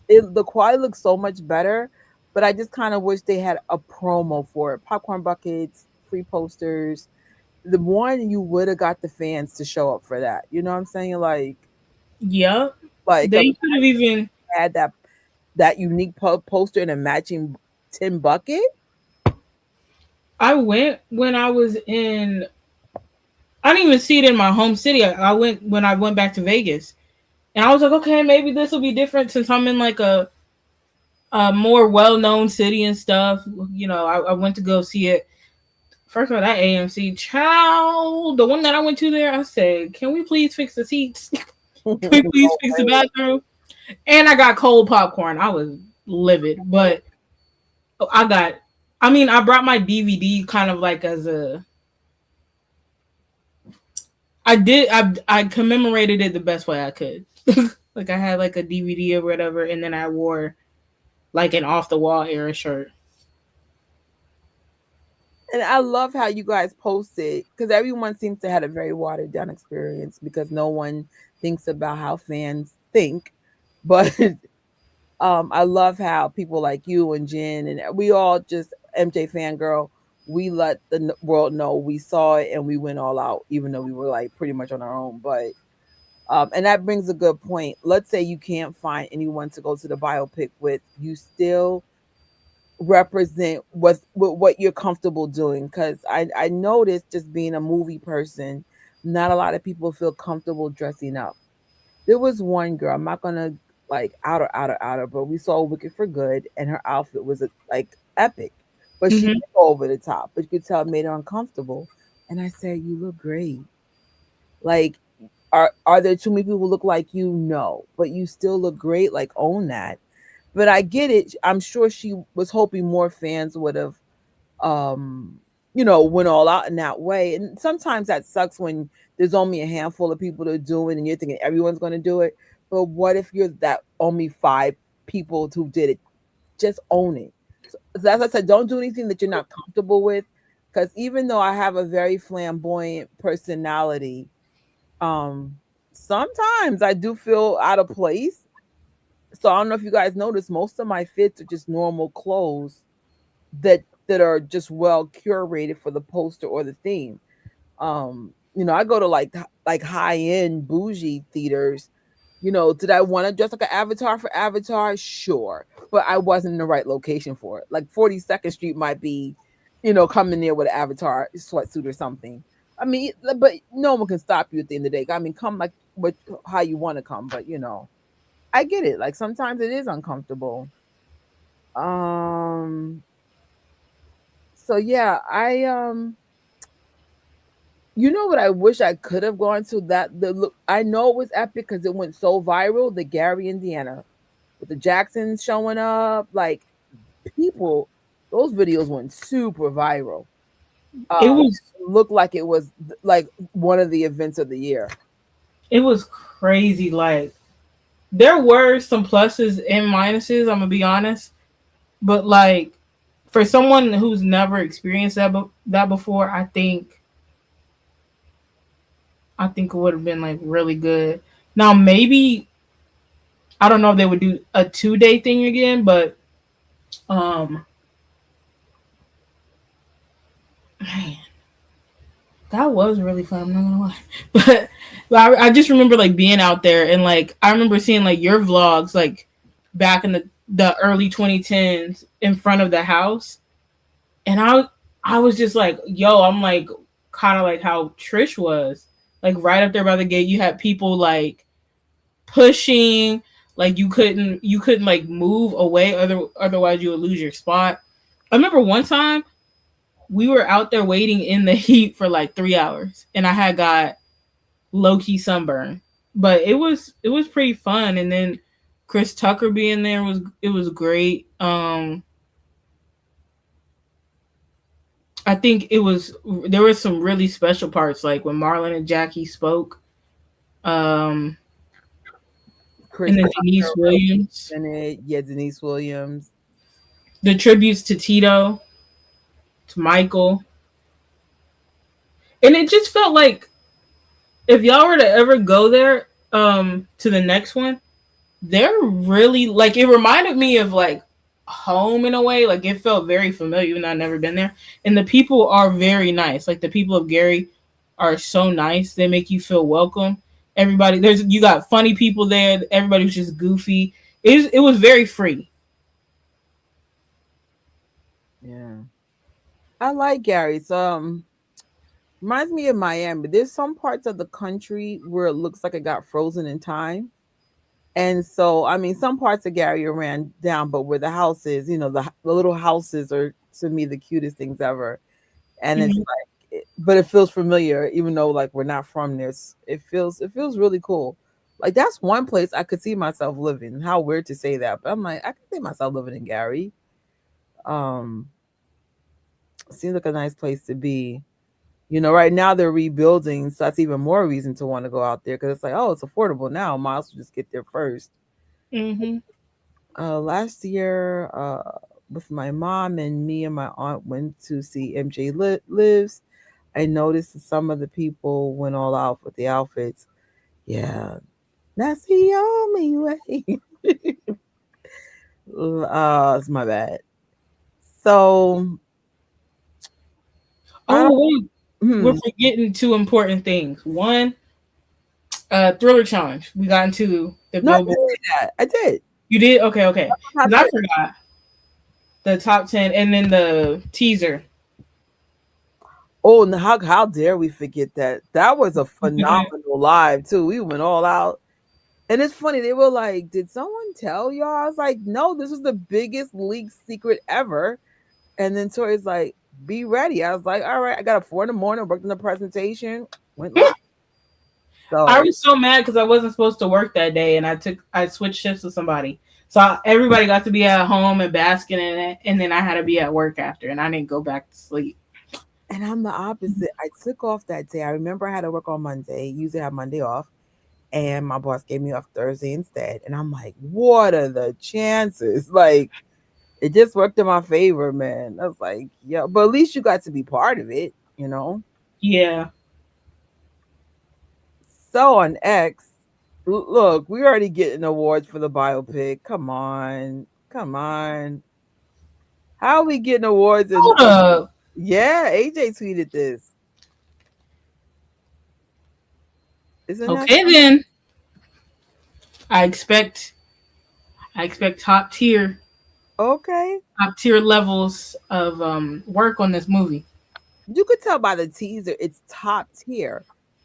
the quality looks so much better, but I just kind of wish they had a promo for it. Popcorn buckets, free posters. The one you would have got the fans to show up for that. You know what I'm saying? Yep. Like They could have even. had that unique poster and a matching tin bucket. I went when I was in. I didn't even see it in my home city. I went when I went back to Vegas, and I was like, okay, maybe this will be different since I'm in like a more well known city and stuff. You know, I went to go see it. First of all, that AMC child, the one that I went to there, I said, can we please fix the seats? Can we please fix the bathroom? And I got cold popcorn. I was livid, but I got. I mean, I brought my DVD kind of like as a. I did. I commemorated it the best way I could. Like I had like a DVD or whatever, and then I wore like an off the wall era shirt. And I love how you guys posted because everyone seems to have a very watered down experience because no one thinks about how fans think. But I love how people like you and Jen and we all just MJ fangirl. We let the world know we saw it and we went all out, even though we were like pretty much on our own. But and that brings a good point. Let's say you can't find anyone to go to the biopic with, you still represent what you're comfortable doing. Because I noticed just being a movie person, not a lot of people feel comfortable dressing up. There was one girl. I'm not gonna. like outer. But we saw Wicked for Good, and her outfit was like epic, but she Hmm. did go over the top. But you could tell it made her uncomfortable. And I said, "You look great. Like, are there too many people who look like you? No, but you still look great. Like, own that." But I get it. I'm sure she was hoping more fans would have um went all out in that way. And sometimes that sucks when there's only a handful of people to do it and you're thinking everyone's going to do it. But what if you're that only five people who did it? Just own it. So as I said, don't do anything that you're not comfortable with, because even though I have a very flamboyant personality, um sometimes I do feel out of place. So I don't know if you guys notice, most of my fits are just normal clothes that are just well curated for the poster or the theme. I go to like high end bougie theaters. Did I want to dress like an avatar for Avatar? Sure, but I wasn't in the right location for it. Like 42nd Street might be, coming near with an Avatar sweatsuit or something. I mean, but no one can stop you at the end of the day. I mean, come like what how you want to come, but I get it. Like sometimes it is uncomfortable. Um, so yeah, what I wish I could have gone to, that the look, I know it was epic because it went so viral, the Gary, Indiana, with the Jacksons showing up, like people, those videos went super viral. It Um was Looked like it was like one of the events of the year. it was crazy. Like there were some pluses and minuses. I'm gonna be honest, but like for someone who's never experienced that before, I think it would have been like really good. Now maybe I don't know if they would do a 2 day thing again, but um, man, that was really fun. I'm not gonna lie, but I just remember like being out there and like I remember seeing like your vlogs like back in the early 2010s in front of the house, and I was just like, yo, I'm like kind of like how Trish was, like right up there by the gate. You had people like pushing, like you couldn't like move away, otherwise you would lose your spot. I remember one time we were out there waiting in the heat for like 3 hours, and I had got low key sunburn, but it was pretty fun. And then Chris Tucker being there was great. I think there was some really special parts, like when Marlon and Jackie spoke, um, Chris and then Tucker Denise Williams, in it. Yeah, Denise Williams. the tributes to Tito, to Michael, and it just felt like if y'all were to ever go there, to the next one, they're really like it reminded me of like home in a way. Like it felt very familiar, even though I've never been there. And the people are very nice. Like the people of Gary are so nice. They make you feel welcome. Everybody you got funny people there. Everybody was just goofy. It was very free. Yeah. I like Gary's. Reminds me of Miami. There's some parts of the country where it looks like it got frozen in time. And so, I mean, some parts of Gary are ran down, but where the houses, the little houses are to me the cutest things ever. And it's Mhm. like, but it feels familiar, even though like we're not from there. It feels really cool. Like that's one place I could see myself living. How weird to say that, but I'm like, I could see myself living in Gary. Um, Seems like a nice place to be. Right now they're rebuilding, so that's even more reason to want to go out there because it's like, oh, it's affordable now. Might as well just get there first. Mhm. Last year, with my mom and me and my aunt went to see MJ Lives. I noticed that some of the people went all out with the outfits. Yeah, that's the only way. It's my bad. So I don't. Oh wait, we're Hmm, forgetting two important things. One, Thriller Challenge. We got into the no, I did Billboard. say that. I did. You did? Okay, okay. Top Because I 10. forgot the top 10 and then the teaser. Oh, and how dare we forget that? That was a phenomenal live too. We went all out. And it's funny, they were like, "Did someone tell y'all?" I was like, "No, this was the biggest league secret ever." And then Tori's like, "Be ready." I was like, "All right." I got up 4 in the morning, worked on the presentation, went live. I So, was so mad because I wasn't supposed to work that day, and I switched shifts with somebody, so everybody got to be at home and basking in it, and then I had to be at work after, and I didn't go back to sleep. and I'm the opposite. I took off that day. I remember I had to work on Monday. Usually I have Monday off. And my boss gave me off Thursday instead. And I'm like, what are the chances? Like, it just worked in my favor, man. I was like, yeah, but at least you got to be part of it, you know? Yeah. So on X, look, we already getting awards for the biopic. Come on. Come on. How are we getting awards? And Hold up. yeah, AJ tweeted this. Isn't that Okay, then I expect I expect okay? top tier levels of work on this movie. You could tell by the teaser, it's top tier.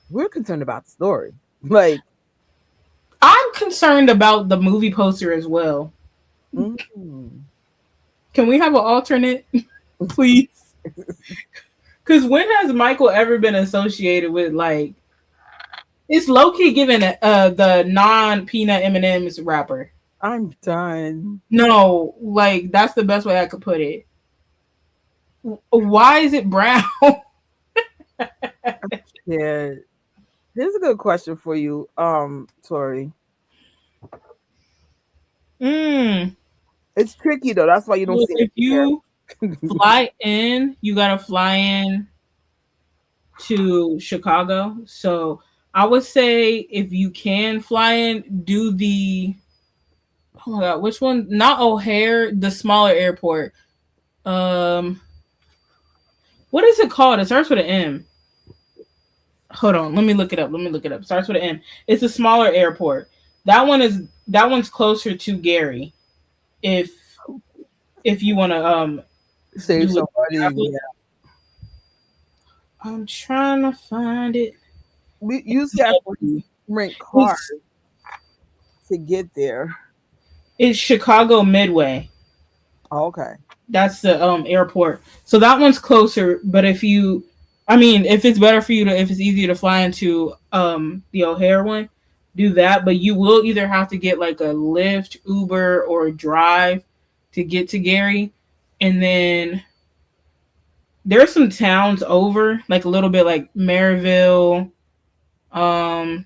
We're concerned about the story. Like, I'm concerned about the movie poster as well. mm. Can we have an alternate, please? Because when has Michael ever been associated with like? It's low key given the non peanut M&M's rapper. I'm done. No, like that's the best way I could put it. Why is it brown? Yeah. Here's a good question for you, Tori. mm. It's tricky though. That's why you don't Well, see if you it fly in, you gotta fly in to Chicago. So I would say if you can fly in, do the oh my god, which one? Not O'Hare, the smaller airport. Um, what is it called? It starts with an M. Hold on, let me look it up. Let me look it up. Starts with an M. It's a smaller airport. That one's closer to Gary. If you want to save do it. somebody. Yeah. I'm trying to find it. We usually have to rent cars It's, to get there. it's Chicago Midway. Oh, okay. That's the airport. So that one's closer. But I mean, if it's better for you to, if it's easier to fly into the O'Hare one, do that. But you will either have to get like a Lyft, Uber, or drive to get to Gary, and then there's some towns over, like a little bit like Maryville, um,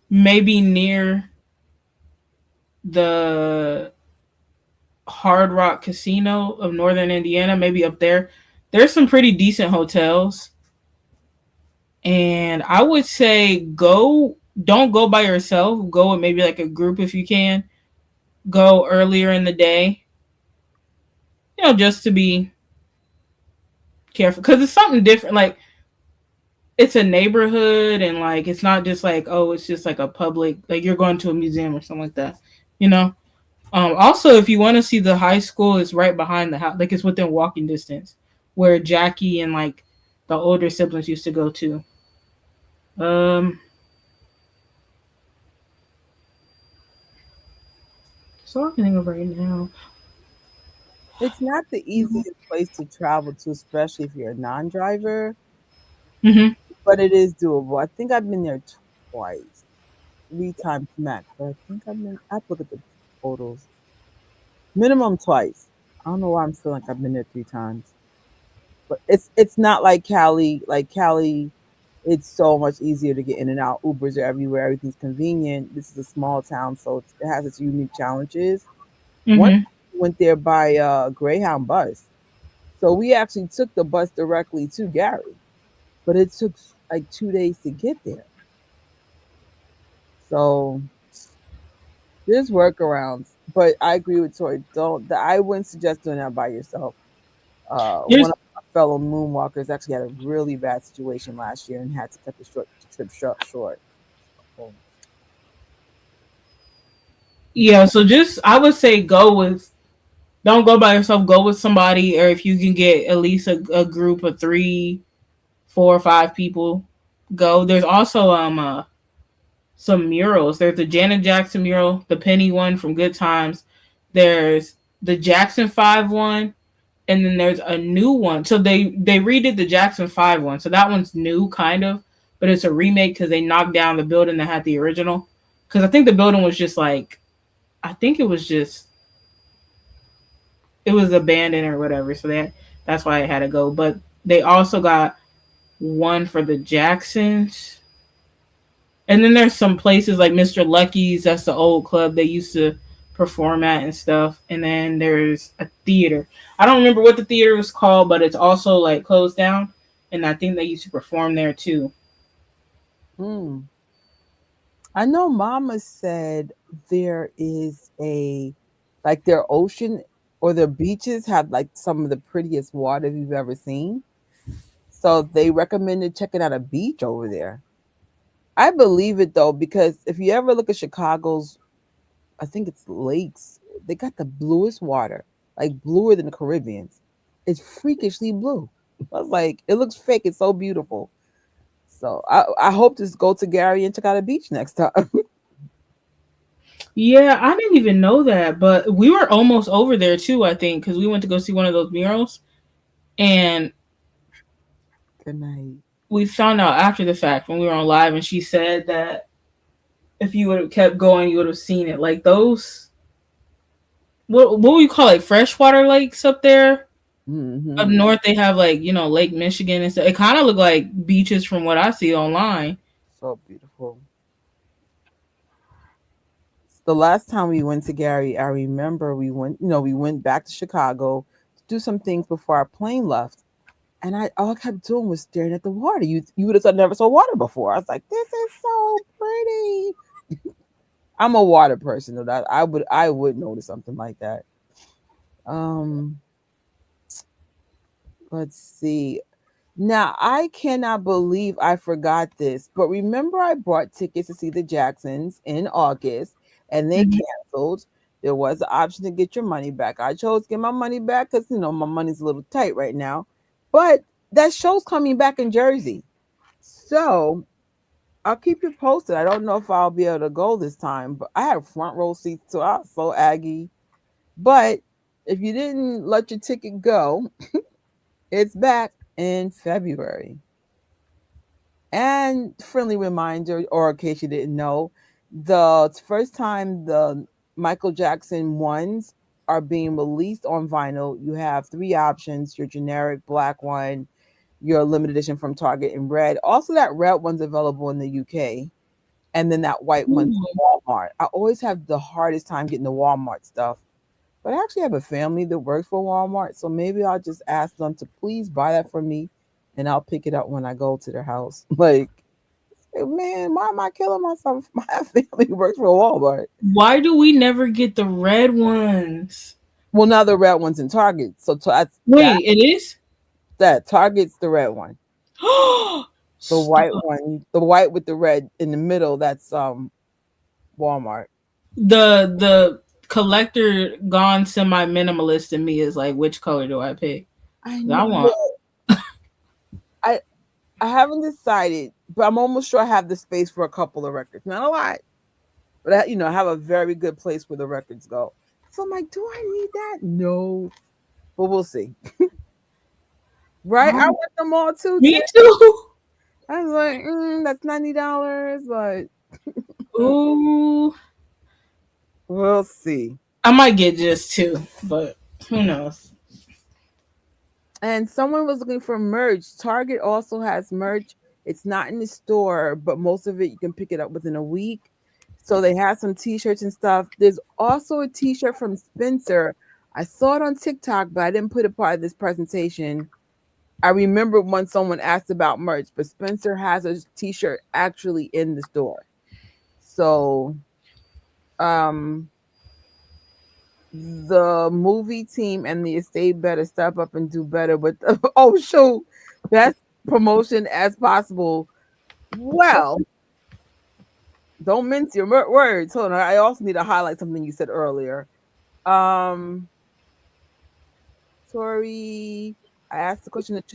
maybe near the Hard Rock Casino of Northern Indiana, maybe up there. There's some pretty decent hotels. And I would say don't go by yourself. Go with maybe like a group if you can. Go earlier in the day, just to be careful. Because it's something different. Like, it's a neighborhood and like, it's not just like, oh, it's just like a public, like you're going to a museum or something like that, you know? Also, if you want to see the high school, it's right behind the house. Like it's within walking distance, where Jackie and like the older siblings used to go to. Um, so I can think of right now. It's not the easiest place to travel to, especially if you're a non-driver, Mm-hmm. but it is doable. I think I've been there twice, 3 times max. But I think I look at the totals. Minimum twice. I don't know why I'm feeling like I've been there 3 times. But it's not like Cali. Like Cali, it's so much easier to get in and out. Ubers are everywhere. Everything's convenient. This is a small town, so it has its unique challenges. One Mm-hmm. went there by Greyhound bus, so we actually took the bus directly to Gary, but it took like 2 days to get there. So there's workarounds, but I agree with Tori. I wouldn't suggest doing that by yourself. One There's of my fellow moonwalkers actually had a really bad situation last year and had to cut the trip short. So, yeah. So just I would say don't go by yourself. Go with somebody, or if you can get at least a group of 3, 4, or 5 people, go. There's also some murals. There's the Janet Jackson mural, the Penny one from Good Times. There's the Jackson 5 one, and then there's a new one. So they redid the Jackson 5 one. So that one's new kind of, but it's a remake cuz they knocked down the building that had the original. Cuz I think the building was just like I think it was abandoned or whatever. So that's why it had to go. But they also got one for the Jacksons. And then there's some places like Mr. Lucky's, that's the old club they used to perform at and stuff. And then there's a theater. I don't remember what the theater was called, but it's also like closed down. And I think they used to perform there too. Hmm. I know Mama said there is a like their ocean or their beaches have like some of the prettiest water you've ever seen. So they recommended checking out a beach over there. I believe it though, because if you ever look at Chicago's, I think it's lakes, they got the bluest water, like bluer than the Caribbean's. It's freakishly blue. I was like, it looks fake. It's so beautiful. So I hope to go to Gary and check out a beach next time. Yeah, I didn't even know that, but we were almost over there too, I think, because we went to go see one of those murals. And Good night. we found out after the fact when we were on live, and she said that if you would have kept going, you would have seen it. Like those, what we call it, freshwater lakes up there. Up Hmm. north, they have like Lake Michigan and stuff. It kind of look like beaches from what I see online. So beautiful. The last time we went to Gary, I remember we went back to Chicago to do some things before our plane left. And I all I kept doing was staring at the water. You would have thought I never saw water before. I was like, this is so pretty. I'm a water person, though. That I would notice something like that. Um, let's see. Now I cannot believe I forgot this, but remember I bought tickets to see the Jacksons in August and they Mhm. canceled. There was the option to get your money back. I chose to get my money back because my money's a little tight right now. But that show's coming back in Jersey. So I'll keep you posted. I don't know if I'll be able to go this time, but I have front row seats, so I was so aggy. But if you didn't let your ticket go, it's back in February. And friendly reminder, or in case you didn't know, the first time the Michael Jackson ones are being released on vinyl, you have three options: your generic black one, your limited edition from Target in red. Also, that red one's available in the UK, and then that white one Ooh. from Walmart. I always have the hardest time getting the Walmart stuff, but I actually have a family that works for Walmart, so maybe I'll just ask them to please buy that for me, and I'll pick it up when I go to their house. Like, man, why am I killing myself? My family works for Walmart. Why do we never get the red ones? Well, now the red one's in Target, so that Wait, it is. that Target's the red one. The Stop. white one, the white with the red in the middle, that's Walmart. The collector gone semi minimalist in me is like, which color do I pick? I 'Cause I know. want. Well, I I haven't decided, but I'm almost sure I have the space for a couple of records. Not a lot, but I have a very good place where the records go. So I'm like, do I need that? No, but we'll see. Right? I Oh, want them all too, me Tim. too. I was like, that's $90, but Ooh, we'll see. I might get just two, but who knows? And someone was looking for merch. Target also has merch. It's not in the store, but most of it you can pick it up within a week. So they have some t-shirts and stuff. There's also a t-shirt from Spencer. I saw it on TikTok, but I didn't put it part of this presentation. I remember when someone asked about merch, but Spencer has a t-shirt actually in the store. So um the movie team and the estate better step up and do better with the oh shoot, best promotion as possible. Well, don't mince your words. Hold on, I also need to highlight something you said earlier. Um, Tori, I asked the question that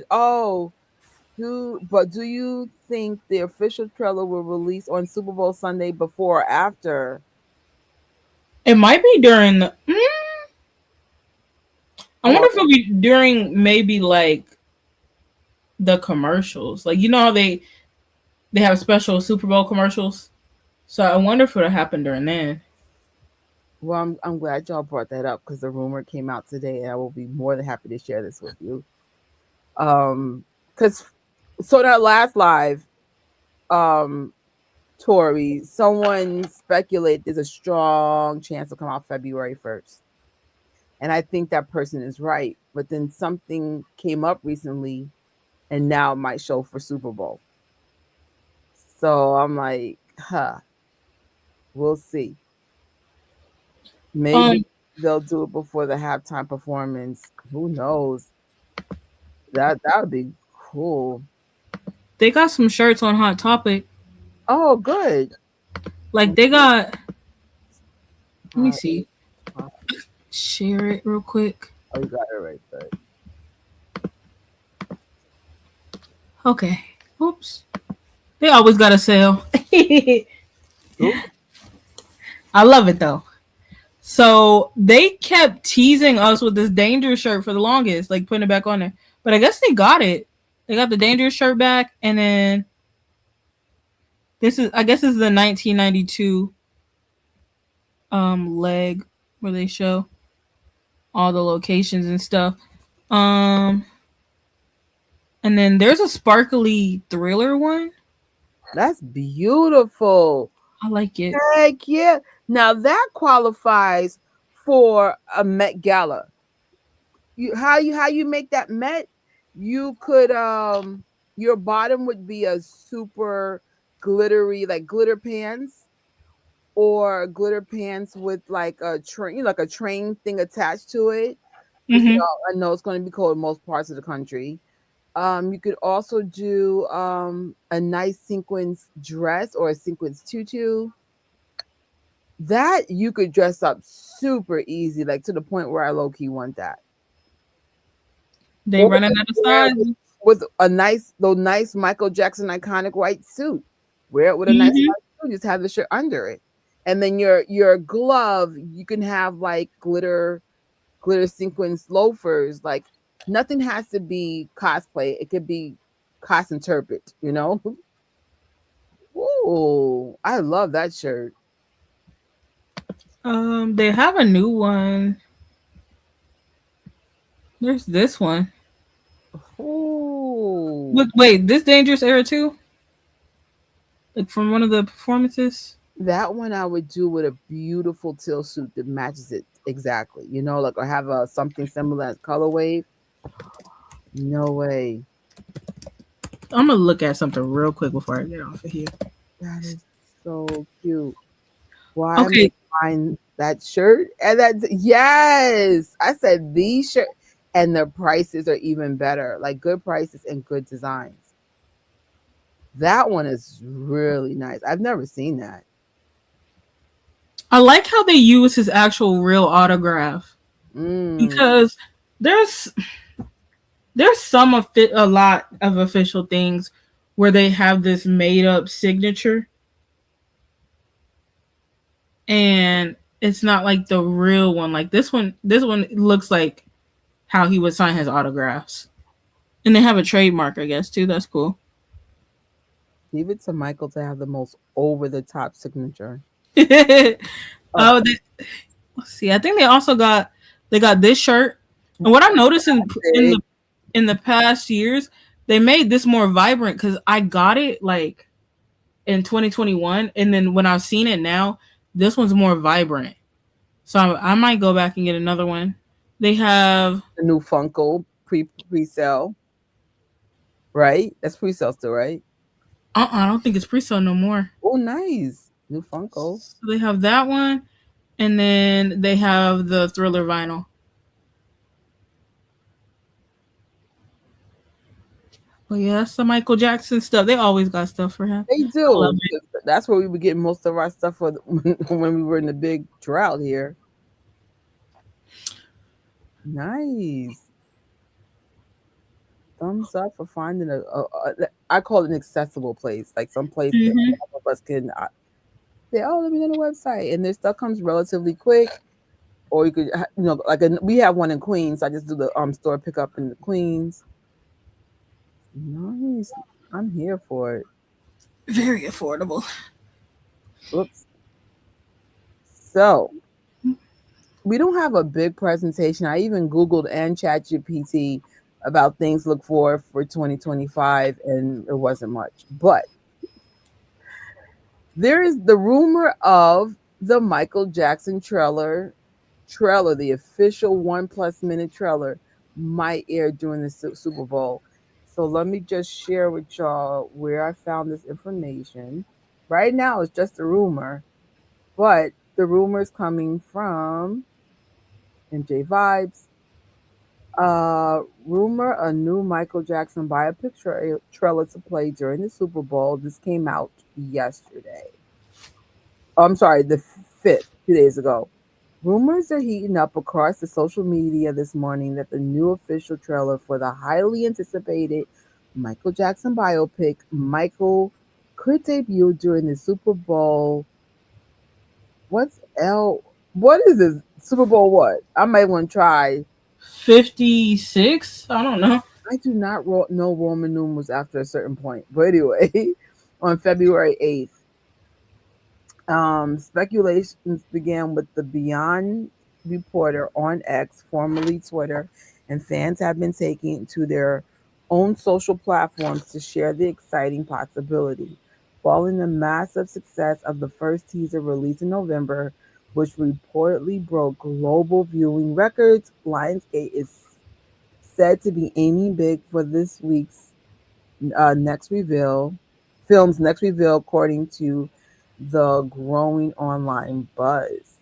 Do you think the official trailer will release on Super Bowl Sunday before or after? It might be during the. I wonder Or if it'll be during maybe like the commercials. Like you know how they have special Super Bowl commercials. So I wonder if it'll happen during then. well, I'm glad y'all brought that up because the rumor came out today, and I will be more than happy to share this with you. Because so that last live, um, Tori, someone speculated there's a strong chance to come out February 1st. And I think that person is right. But then something came up recently and now it might show for Super Bowl. So I'm like, huh, we'll see. Maybe Um, they'll do it before the halftime performance. Who knows? That would be cool. they got some shirts on Hot Topic. Oh, good. Like they got. Let me Hot, see. hot. Share it real quick. Oh, you got it right there. Okay. Oops. They always got a sale. Oop. I love it though. So they kept teasing us with this dangerous shirt for the longest, like putting it back on there. But I guess they got it. They got the dangerous shirt back, and then I guess this is the 1992 leg where they show all the locations and stuff. Um, and then there's a sparkly thriller one. That's beautiful. I like it. Heck yeah. Now that qualifies for a Met Gala. How you make that Met? You could your bottom would be a super glittery like glitter pants or glitter pants with like a train like a train thing attached to it because Mm-hmm. I know it's going to be cold in most parts of the country. You could also do a nice sequins dress or a sequins tutu that you could dress up super easy, like to the point where I low key want that. They Or running out of wear it sizes. with a nice Michael Jackson iconic white suit. Wear it with a nice Mm-hmm. white suit. Just have the shirt under it, and then your glove you can have like glitter sequins loafers. Like nothing has to be cosplay. It could be cost interpret. You know. Ooh, I love that shirt. They have a new one. There's this one. Ooh. Wait, this dangerous era too? Like from one of the performances? That one I would do with a beautiful teal suit that matches it exactly. You know, like or have a something similar as color wave. No way. I'm gonna look at something real quick before I get off of here. That is so cute. Why am Okay, I buying that shirt? And that yes, I said these shirt and the prices are even better. Like good prices and good designs. That one is really nice. I've never seen that. I like how they use his actual real autograph Mm, because there's a lot of official things where they have this made up signature and it's not like the real one. Like this one looks like how he would sign his autographs. And they have a trademark, I guess, too. That's cool. leave it to Michael to have the most over the top signature. Oh, Oh, let's see. I think they got this shirt. And what I'm noticing in big. the past years, they made this more vibrant because I got it like in 2021, and then when I've seen it now, this one's more vibrant. So I might go back and get another one. They have The new Funko pre-sale, right? That's pre-sale still, right? I don't think it's pre-sale no more. Oh, nice. New Funko. So they have that one, and then they have the Thriller vinyl. But yeah, that's the Michael Jackson stuff. They always got stuff for him. They I love do. it. That's where we would get most of our stuff for when we were in the big drought here. Nice. thumbs up for finding a I call it an accessible place, like some place that Hmm. all of us can say, oh, let me go on the website, and their stuff comes relatively quick. Or you could, like we have one in Queens. I just do the store pickup in the Queens. Nice, I'm here for it. Very affordable. Oops. So we don't have a big presentation. I even Googled and ChatGPT about things to look for 2025, and it wasn't much. But there is the rumor of the Michael Jackson trailer, the official 1+ minute trailer, might air during the Super Bowl. So let me just share with y'all where I found this information. Right now, it's just a rumor, but the rumor is coming from MJ Vibes. Rumor a new Michael Jackson biopic trailer to play during the Super Bowl. This came out yesterday. Oh, I'm sorry, the 5th, 2 days ago. Rumors are heating up across the social media this morning that the new official trailer for the highly anticipated Michael Jackson biopic, Michael, could debut during the Super Bowl. What's L? What is this? Super Bowl what? I might want to try. 56. I don't know. I do not know Roman numerals after a certain point. But anyway, on February 8th, speculations began with the Beyond reporter on X, formerly Twitter, and fans have been taking to their own social platforms to share the exciting possibility. Following the massive success of the first teaser released in November, which reportedly broke global viewing records, Lionsgate is said to be aiming big for this week's next reveal, film's next reveal, according to the growing online buzz.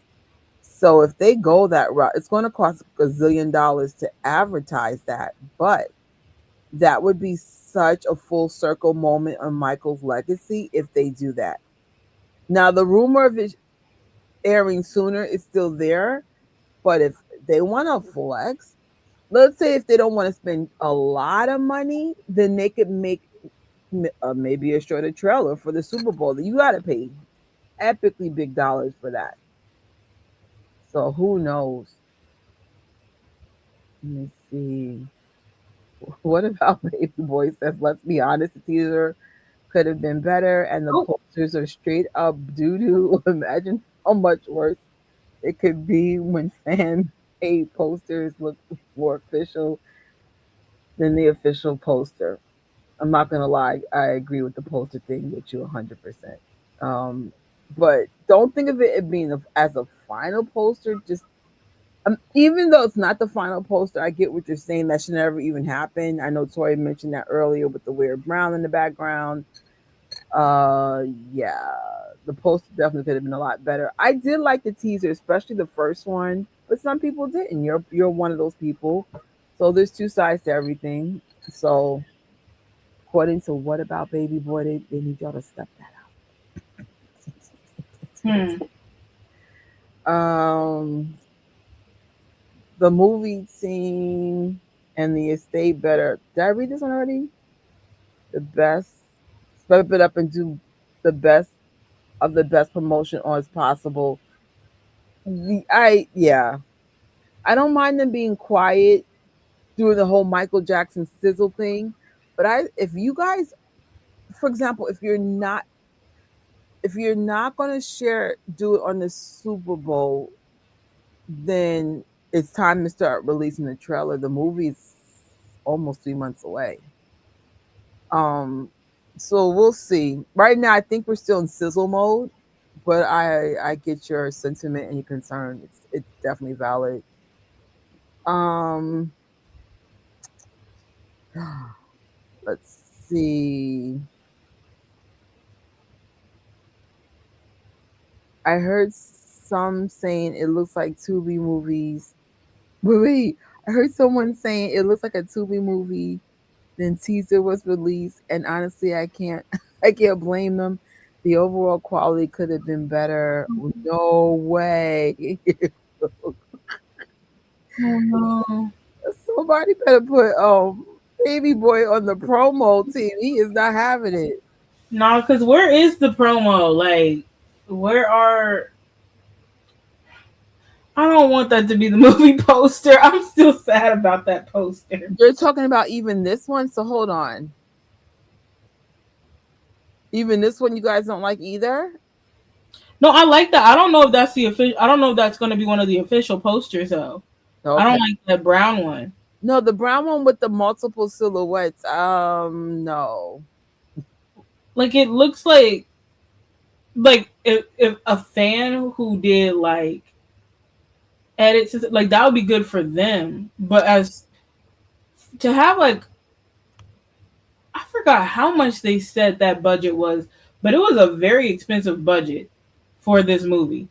So if they go that route, it's going to cost a gazillion dollars to advertise that, but that would be such a full circle moment on Michael's legacy if they do that. Now, the rumor of it airing sooner is still there, but if they want to flex, let's say if they don't want to spend a lot of money, then they could make maybe a shorter trailer for the Super Bowl. You got to pay epically big dollars for that. So who knows? Let me see. What about Baby Boy says, let's be honest, the teaser could have been better and the Oh, posters are straight up doo doo. Imagine how much worse it could be when fan paid posters look more official than the official poster. I'm not gonna lie, I agree with the poster thing with you 100%. Um, but don't think of it as being as a final poster. Just even though it's not the final poster, I get what you're saying. That should never even happen. I know Tori mentioned that earlier with the weird brown in the background. Uh, yeah, the poster definitely could have been a lot better. I did like the teaser, especially the first one, but some people didn't. You're one of those people. So there's two sides to everything. So according to What About Baby Boy, they need y'all to step hmm. that. The movie scene and the estate better. Did I read this one already? The best, step it up and do the best of the best promotion on as possible. Yeah, I don't mind them being quiet doing the whole Michael Jackson sizzle thing, but if you guys, for example, if you're not gonna do it on the Super Bowl, then it's time to start releasing the trailer. The movie's almost 3 months away. Um, so we'll see. Right now, I think we're still in sizzle mode, but I get your sentiment and your concern. It's definitely valid. Um, let's see. I heard some saying it looks like Tubi movies. Wait, I heard someone saying it looks like a Tubi movie. Then teaser was released, and honestly, I can't I can't blame them. The overall quality could have been better. No way. Oh no. Somebody better put Baby boy on the promo team. He is not having it. No, because where is the promo? Like, where are. I don't want that to be the movie poster. I'm still sad about that poster. You're talking about even this one, so hold on. Even this one, you guys don't like either. No, I like that. I don't know if that's the official. I don't know if that's going to be one of the official posters though. I Okay. don't like the brown one. No, the brown one with the multiple silhouettes. No. Like it looks like if a fan who did like edits like that would be good for them. But as to have like I forgot how much they said that budget was, but it was a very expensive budget for this movie.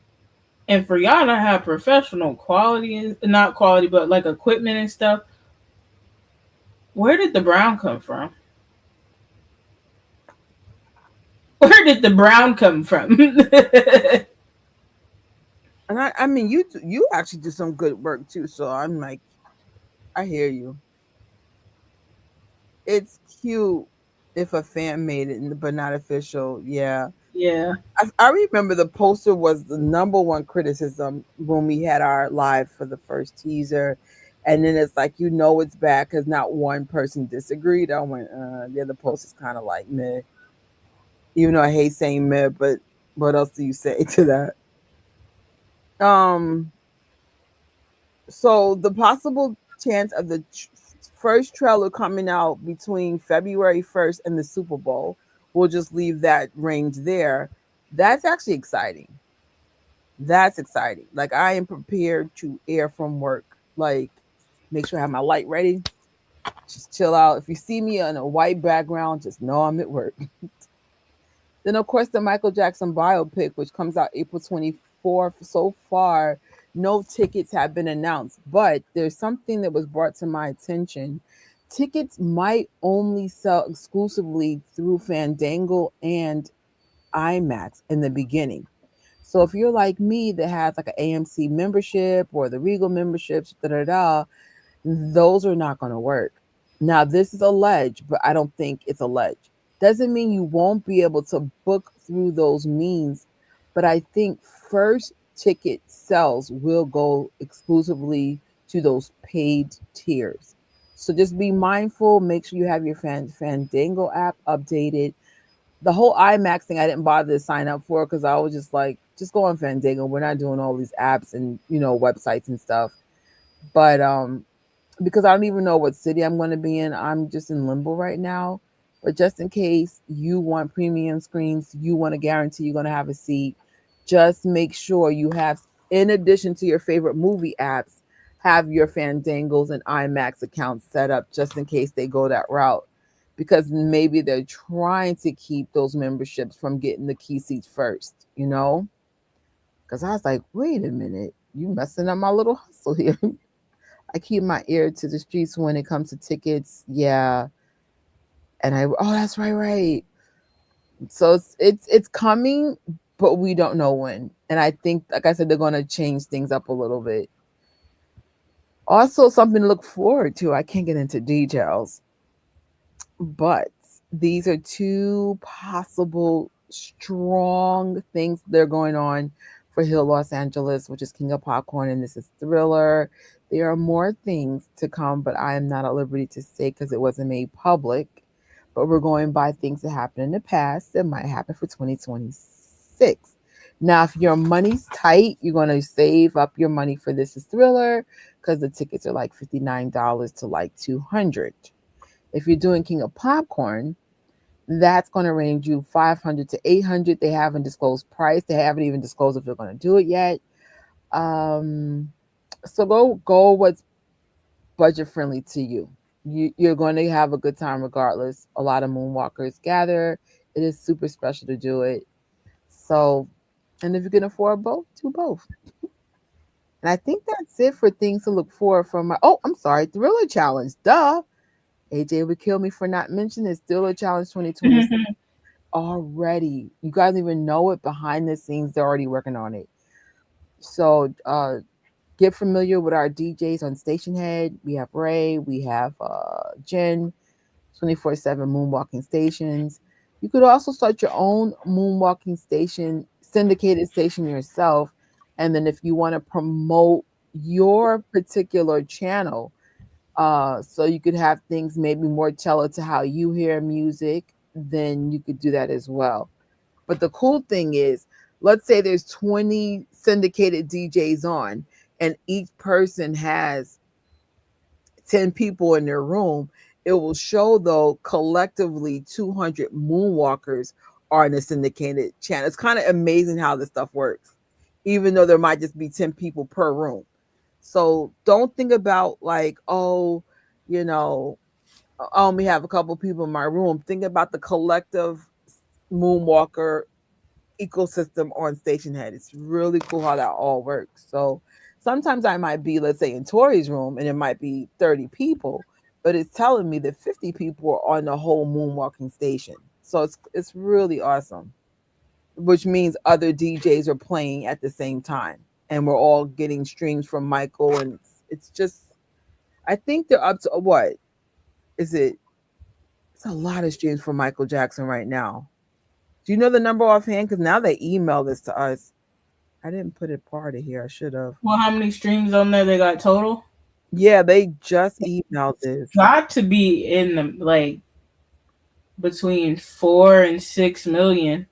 And for y'all to have professional quality, not quality, but like equipment and stuff, where did the brown come from? Where did the brown come from? And I mean, you actually did some good work too. So I'm like, I hear you. It's cute if a fan made it, but not official. Yeah. Yeah. I remember the poster was the number one criticism when we had our live for the first teaser. And then it's like, it's bad because not one person disagreed. I went, the other poster's kind of like meh. Even though I hate saying meh, but what else do you say to that? Um, so the possible chance of the first trailer coming out between February 1st and the Super Bowl, we'll just leave that range there. That's actually exciting. That's exciting. Like I am prepared to air from work. Like make sure I have my light ready. Just chill out. If you see me on a white background, just know I'm at work. Then of course the Michael Jackson biopic, which comes out April 24th. So far, no tickets have been announced, but there's something that was brought to my attention. Tickets might only sell exclusively through Fandango and IMAX in the beginning. So if you're like me that has like an AMC membership or the Regal memberships, those are not going to work. Now, this is alleged, but I don't think it's alleged. Doesn't mean you won't be able to book through those means, but I think first ticket sales will go exclusively to those paid tiers. So just be mindful. Make sure you have your Fandango app updated. The whole IMAX thing, I didn't bother to sign up for because I was just like, just go on Fandango. We're not doing all these apps and websites and stuff. But because I don't even know what city I'm going to be in. I'm just in limbo right now. But just in case you want premium screens, you want to guarantee you're going to have a seat, just make sure you have, in addition to your favorite movie apps, have your Fandangos and IMAX accounts set up just in case they go that route. Because maybe they're trying to keep those memberships from getting the key seats first, Because I was like, wait a minute, you messing up my little hustle here. I keep my ear to the streets when it comes to tickets. Yeah. And that's right. So it's coming, but we don't know when. And I think, like I said, they're gonna change things up a little bit. Also, something to look forward to. I can't get into details, but these are two possible strong things that are going on for Hill Los Angeles, which is King of Popcorn, and this is Thriller. There are more things to come, but I am not at liberty to say because it wasn't made public. But we're going by things that happened in the past that might happen for 2026. Now, if your money's tight, you're going to save up your money for This is Thriller because the tickets are like $59 to like $200. If you're doing King of Popcorn, that's going to range you 500 to 800. They haven't disclosed price. They haven't even disclosed if they're going to do it yet. So go what's budget friendly to you. You're going to have a good time regardless. A lot of moonwalkers gather. It is super special to do it. So, and if you can afford both, do both. And I think that's it for things to look for from my. Oh, I'm sorry, Thriller Challenge. Duh. AJ would kill me for not mentioning this. Thriller Challenge 2026 already. You guys don't even know it behind the scenes. They're already working on it. So get familiar with our DJs on Station Head. We have Ray, we have Jen, 24/7 moonwalking stations. You could also start your own moonwalking station, syndicated station yourself. And then if you want to promote your particular channel, so you could have things maybe more tailored to how you hear music, then you could do that as well. But the cool thing is, let's say there's 20 syndicated DJs on, and each person has 10 people in their room. It will show, though, collectively 200 moonwalkers are in the syndicated channel. It's kind of amazing how this stuff works, even though there might just be 10 people per room. So don't think about like, oh, you know, I only have a couple people in my room. Think about the collective moonwalker ecosystem on Station Head. It's really cool how that all works. So sometimes I might be, let's say, in Tori's room and it might be 30 people, but it's telling me that 50 people are on the whole moonwalking station. So it's really awesome, which means other DJs are playing at the same time and we're all getting streams from Michael, and it's just, I think they're up to what is it? It's a lot of streams for Michael Jackson right now. Do you know the number offhand? Because now they email this to us. I didn't put it part of here. I should have. Well, how many streams on there they got total? Yeah, they just emailed this. Got to be in the like between 4 and 6 million.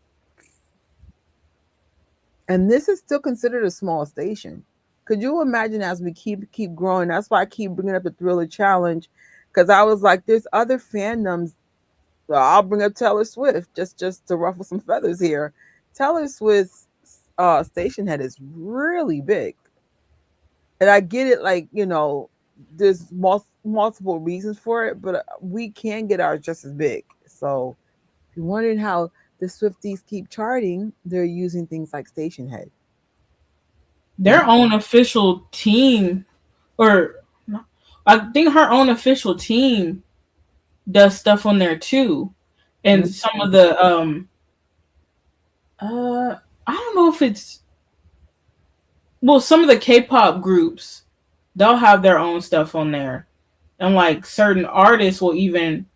And this is still considered a small station. Could you imagine as we keep growing? That's why I keep bringing up the Thriller Challenge, because I was like, there's other fandoms. So I'll bring up Taylor Swift just to ruffle some feathers here. Taylor Swift's station head is really big, and I get it. Like, there's multiple reasons for it, but we can get ours just as big. So if you're wondering how the Swifties keep charting, they're using things like station head. Their own official team, or I think her own official team does stuff on there too. And some of the I don't know if it's, well, some of the K-pop groups, they'll have their own stuff on there. And like certain artists will even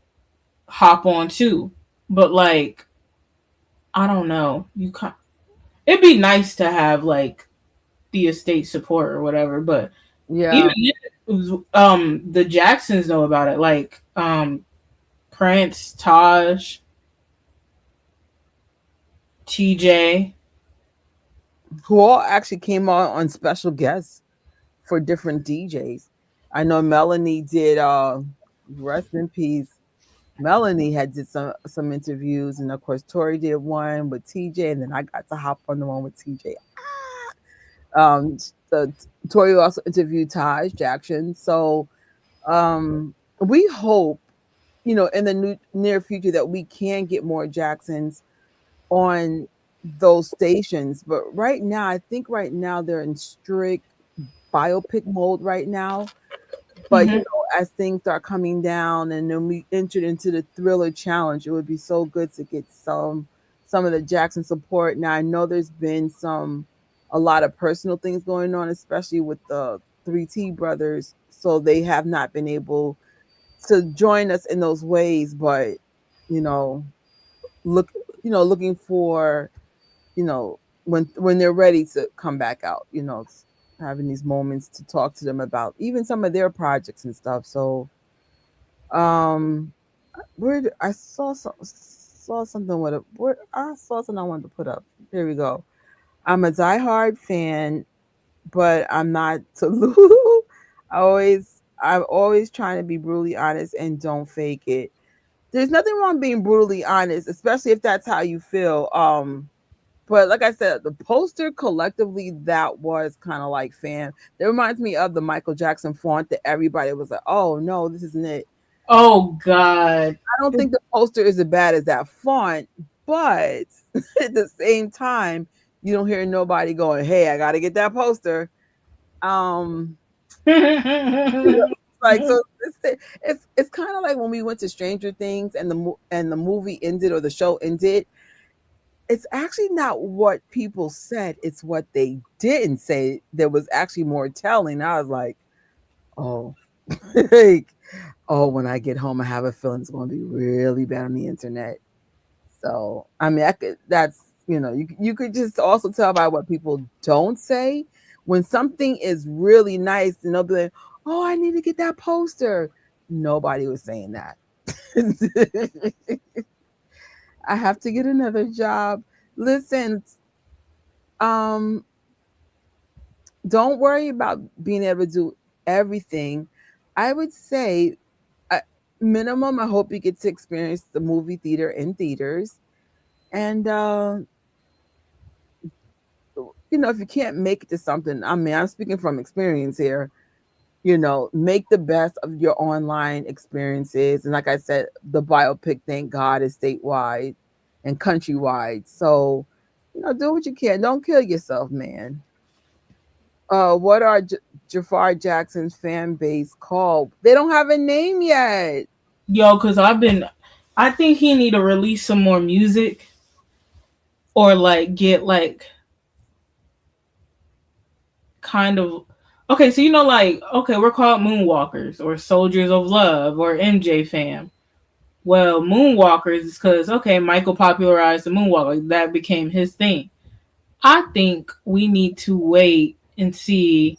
hop on too. But like, I don't know. It'd be nice to have like the estate support or whatever, but Yeah. even the Jacksons know about it. Like Prince, Taj, TJ. Who all actually came on special guests for different DJs. I know Melanie did rest in peace. Melanie had did some interviews, and of course Tori did one with TJ, and then I got to hop on the one with TJ. The Tori also interviewed Taj Jackson. So we hope, in the near future that we can get more Jacksons on those stations. But right now, I think right now they're in strict biopic mode right now. But Mhm. as things start coming down, and then we entered into the Thriller Challenge, it would be so good to get some of the Jackson support. Now I know there's been a lot of personal things going on, especially with the 3T brothers. So they have not been able to join us in those ways. But you know, look, looking for, when they're ready to come back out, having these moments to talk to them about even some of their projects and stuff. So um I saw something with I saw something I wanted to put up. Here we go. I'm a diehard fan, but I'm not to I'm always trying to be brutally honest and don't fake it. There's nothing wrong being brutally honest, especially if that's how you feel. But like I said, the poster collectively, that was kind of like fan. That reminds me of the Michael Jackson font that everybody was like, "Oh no, this isn't it." Oh God. I don't think the poster is as bad as that font, but at the same time, you don't hear nobody going, "Hey, I got to get that poster." Um, like, so it's kind of like when we went to Stranger Things and the movie ended, or the show ended. It's actually not what people said, it's what they didn't say that was actually more telling. I was like, oh, like, Oh, when I get home, I have a feeling it's going to be really bad on the internet. So, I mean, I could, that's, you could just also tell by what people don't say. When something is really nice, and they'll be like, oh, I need to get that poster. Nobody was saying that. I have to get another job. Listen, um, don't worry about being able to do everything. I would say, uh, minimum, I hope you get to experience the movie theater in theaters. And, if you can't make it to something, I mean, I'm speaking from experience here, make the best of your online experiences. And like I said, the biopic, thank God, is statewide and countrywide. So, do what you can. Don't kill yourself, man. What are Jafar Jackson's fan base called? They don't have a name yet. Yo, because I think he need to release some more music or like get like kind of okay. So like okay, we're called Moonwalkers or Soldiers of Love or MJ Fam. Well, Moonwalkers is because okay, Michael popularized the Moonwalker. That became his thing. I think we need to wait and see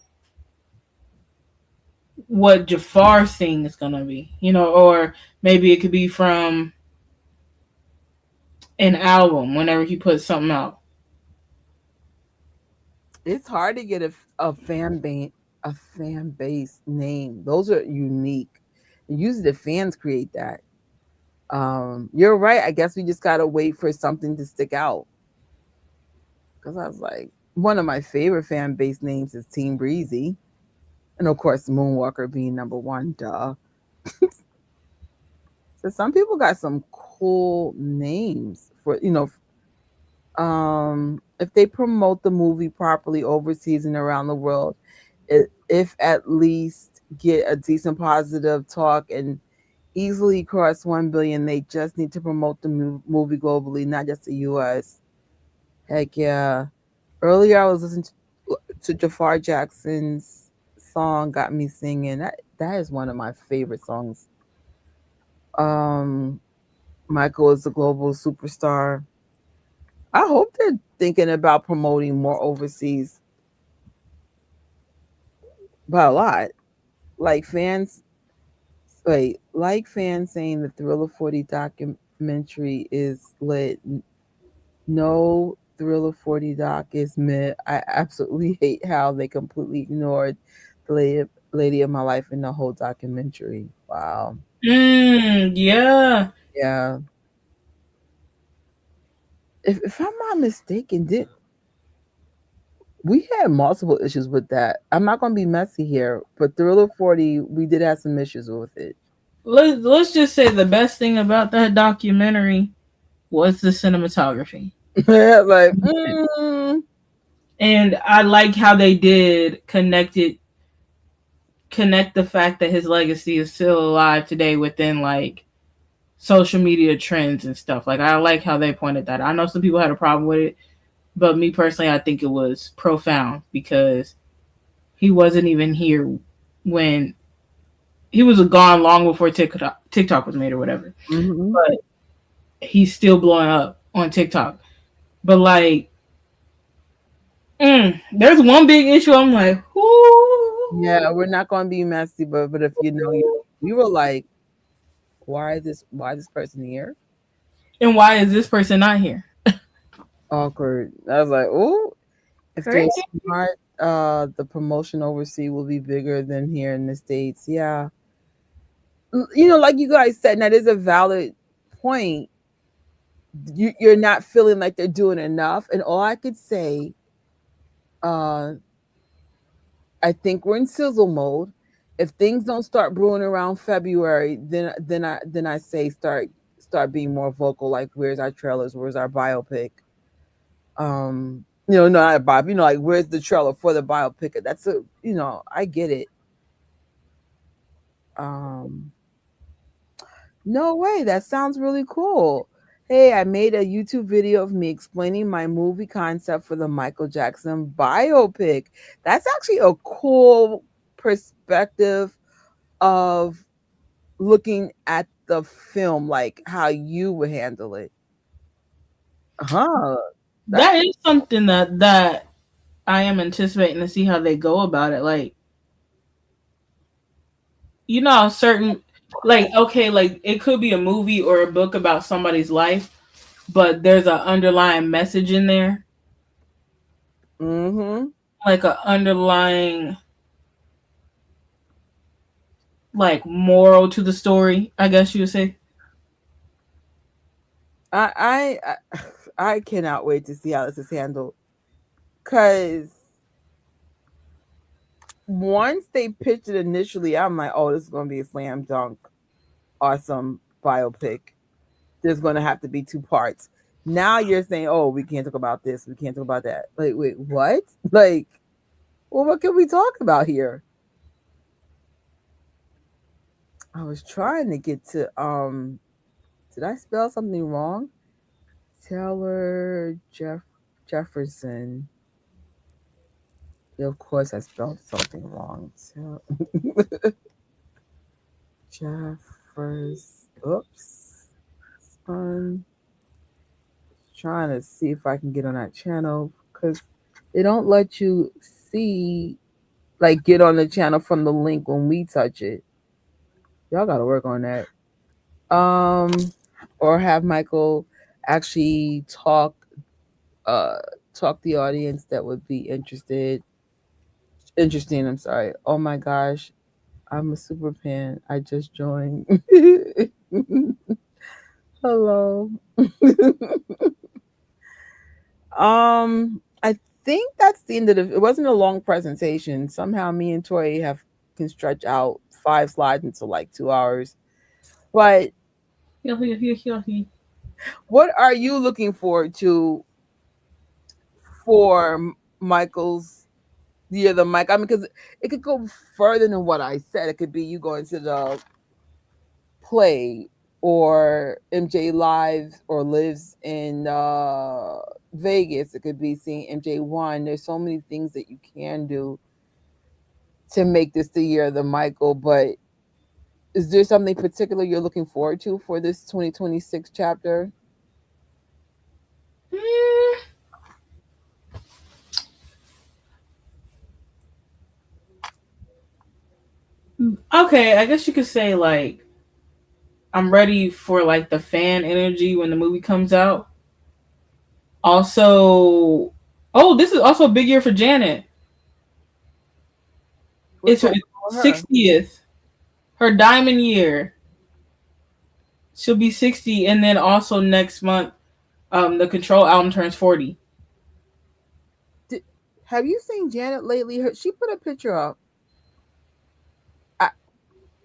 what Jafar's thing is gonna be. Or maybe it could be from an album whenever he puts something out. It's hard to get a fan base name. Those are unique. Usually the fans create that. You're right. I guess we just gotta wait for something to stick out. Because I was like, one of my favorite fan base names is Team Breezy, and of course, Moonwalker being number one. Duh. So some people got some cool names for if they promote the movie properly overseas and around the world, if at least get a decent positive talk and easily cross 1 billion, they just need to promote the movie globally, not just the US. Heck yeah. Earlier I was listening to Jafar Jackson's song Got Me Singing. That is one of my favorite songs. um Michael is a global superstar. I hope they're thinking about promoting more overseas by a lot. Like fans, fans saying the Thriller 40 documentary is lit. No, Thriller 40 doc is mid. I absolutely hate how they completely ignored the lady of my life in the whole documentary. Wow. Yeah. Yeah. If I'm not mistaken, did we had multiple issues with that? I'm not gonna be messy here, but Thriller 40, we did have some issues with it. Let's just say the best thing about that documentary was the cinematography. Like, And I like how they did connect the fact that his legacy is still alive today within like social media trends and stuff. Like I like how they pointed that. I know some people had a problem with it, but me personally I think it was profound because he wasn't even here when he was gone long before TikTok was made or whatever. mm-hmm. But he's still blowing up on TikTok. But like there's one big issue. I'm like, whoo. Yeah, we're not gonna be messy, but if we were like, why is this person here? And why is this person not here? Awkward. I was like, oh, if they're Crazy. smart, the promotion overseas will be bigger than here in the States. Yeah. Like you guys said, and that is a valid point. You're not feeling like they're doing enough. And all I could say, uh, I think we're in sizzle mode. If things don't start brewing around February, then I say start being more vocal. Like, where's our trailers? Where's our biopic? No, not Bob. Like, where's the trailer for the biopic? I get it. Um, no way. That sounds really cool. Hey, I made a YouTube video of me explaining my movie concept for the Michael Jackson biopic. That's actually a cool perspective of looking at the film, like how you would handle it. Huh. That's That is something that I am anticipating to see how they go about it. Like, certain, like, okay, like it could be a movie or a book about somebody's life, but there's an underlying message in there, mm-hmm. like a underlying like moral to the story, I guess you would say. I cannot wait to see how this is handled. Cause once they pitched it initially, I'm like, oh, this is gonna be a slam dunk, awesome biopic. There's gonna have to be two parts. Now you're saying, oh, we can't talk about this, we can't talk about that. Like, wait, what? Like, well, what can we talk about here? I was trying to get to did I spell something wrong? Taylor Jefferson. Yeah, of course I spelled something wrong. Jeffers. Oops. Trying to see if I can get on that channel because they don't let you see, like, get on the channel from the link when we touch it. Y'all got to work on that. Um, or have Michael actually uh, talk the audience that would be interesting. I'm sorry. Oh my gosh, I'm a super fan. I just joined. Hello. I think that's the end of the. It wasn't a long presentation. Somehow, me and Tori have can stretch out 5 slides into like 2 hours. But what are you looking forward to for Michael's Year of the Mic? I mean, because it could go further than what I said. It could be you going to the play or MJ lives or lives in Vegas. It could be seeing MJ1. There's so many things that you can do to make this the year of the Michael. But is there something particular you're looking forward to for this 2026 chapter? Mm, okay, I guess you could say like I'm ready for like the fan energy when the movie comes out. Also, oh, this is also a big year for Janet. What's It's her going on with her? 60th, her diamond year. She'll be 60, and then also next month, the Control album turns 40. Did, have you seen Janet lately? She put a picture up. I,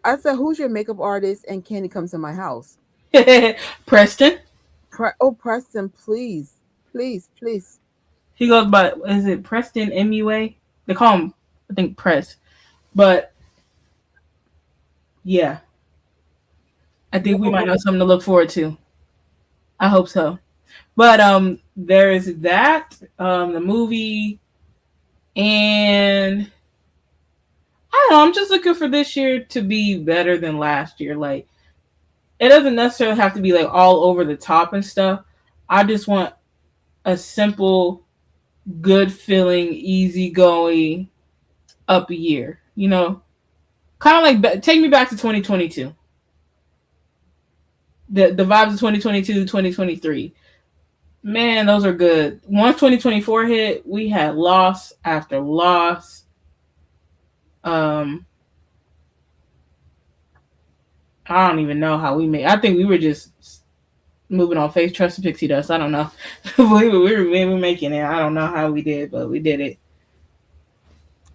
I said, "Who's your makeup artist?" And can he come to my house? Preston. Oh, Preston, please, please, please. He goes by, is it Preston MUA? They call him, I think, Press. But yeah, I think we might No, have something to look forward to. I hope so. But there is that, the movie, and I don't know. I'm just looking for this year to be better than last year. Like it doesn't necessarily have to be like all over the top and stuff. I just want a simple, good feeling, easy going up a year. Kind of like take me back to 2022. The vibes of 2022, 2023. Man, those are good. Once 2024 hit, we had loss after loss. Um, I don't even know how we made. I think we were just moving on faith, trust, and pixie dust. I don't know. we were making it. I don't know how we did, but we did it.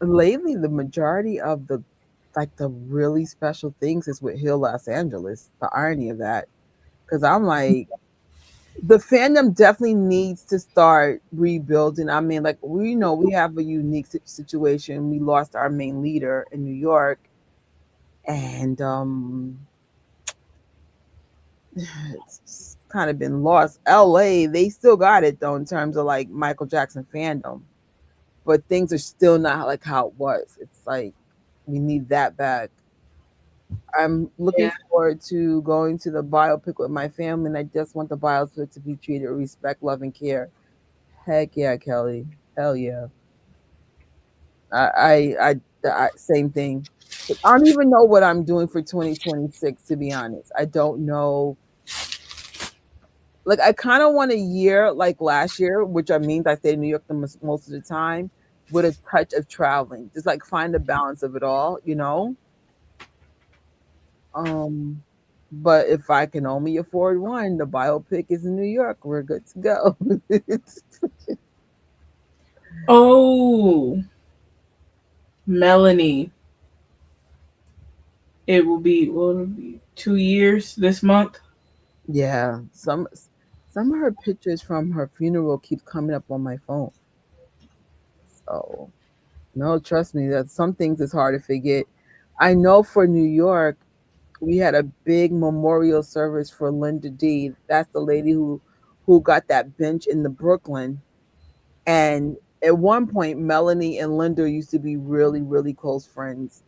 lately the majority of the really special things is with Hill Los Angeles. The irony of that, because I'm like, the fandom definitely needs to start rebuilding. I mean, like we know we have a unique situation. We lost our main leader in New York, and it's kind of been lost. LA, they still got it though in terms of like Michael Jackson fandom, but things are still not like how it was. It's like we need that back. I'm looking Yeah. forward to going to the biopic with my family, and I just want the biopic to be treated with respect, love, and care. Heck yeah, Kelly. Hell yeah. Same thing. But I don't even know what I'm doing for 2026, to be honest. I don't know. Like, I kind of want a year like last year, which I means I stayed in New York most of the time, with a touch of traveling. Just like find the balance of it all, you know? Um, but if I can only afford one, the biopic is in New York. We're good to go. Oh, Melanie. It will be, well, it'll be 2 years this month. Yeah, some of her pictures from her funeral keep coming up on my phone. So no, trust me, that some things is hard to forget. I know for New York, we had a big memorial service for Linda D. That's the lady who got that bench in the Brooklyn. And at one point, Melanie and Linda used to be really, really close friends.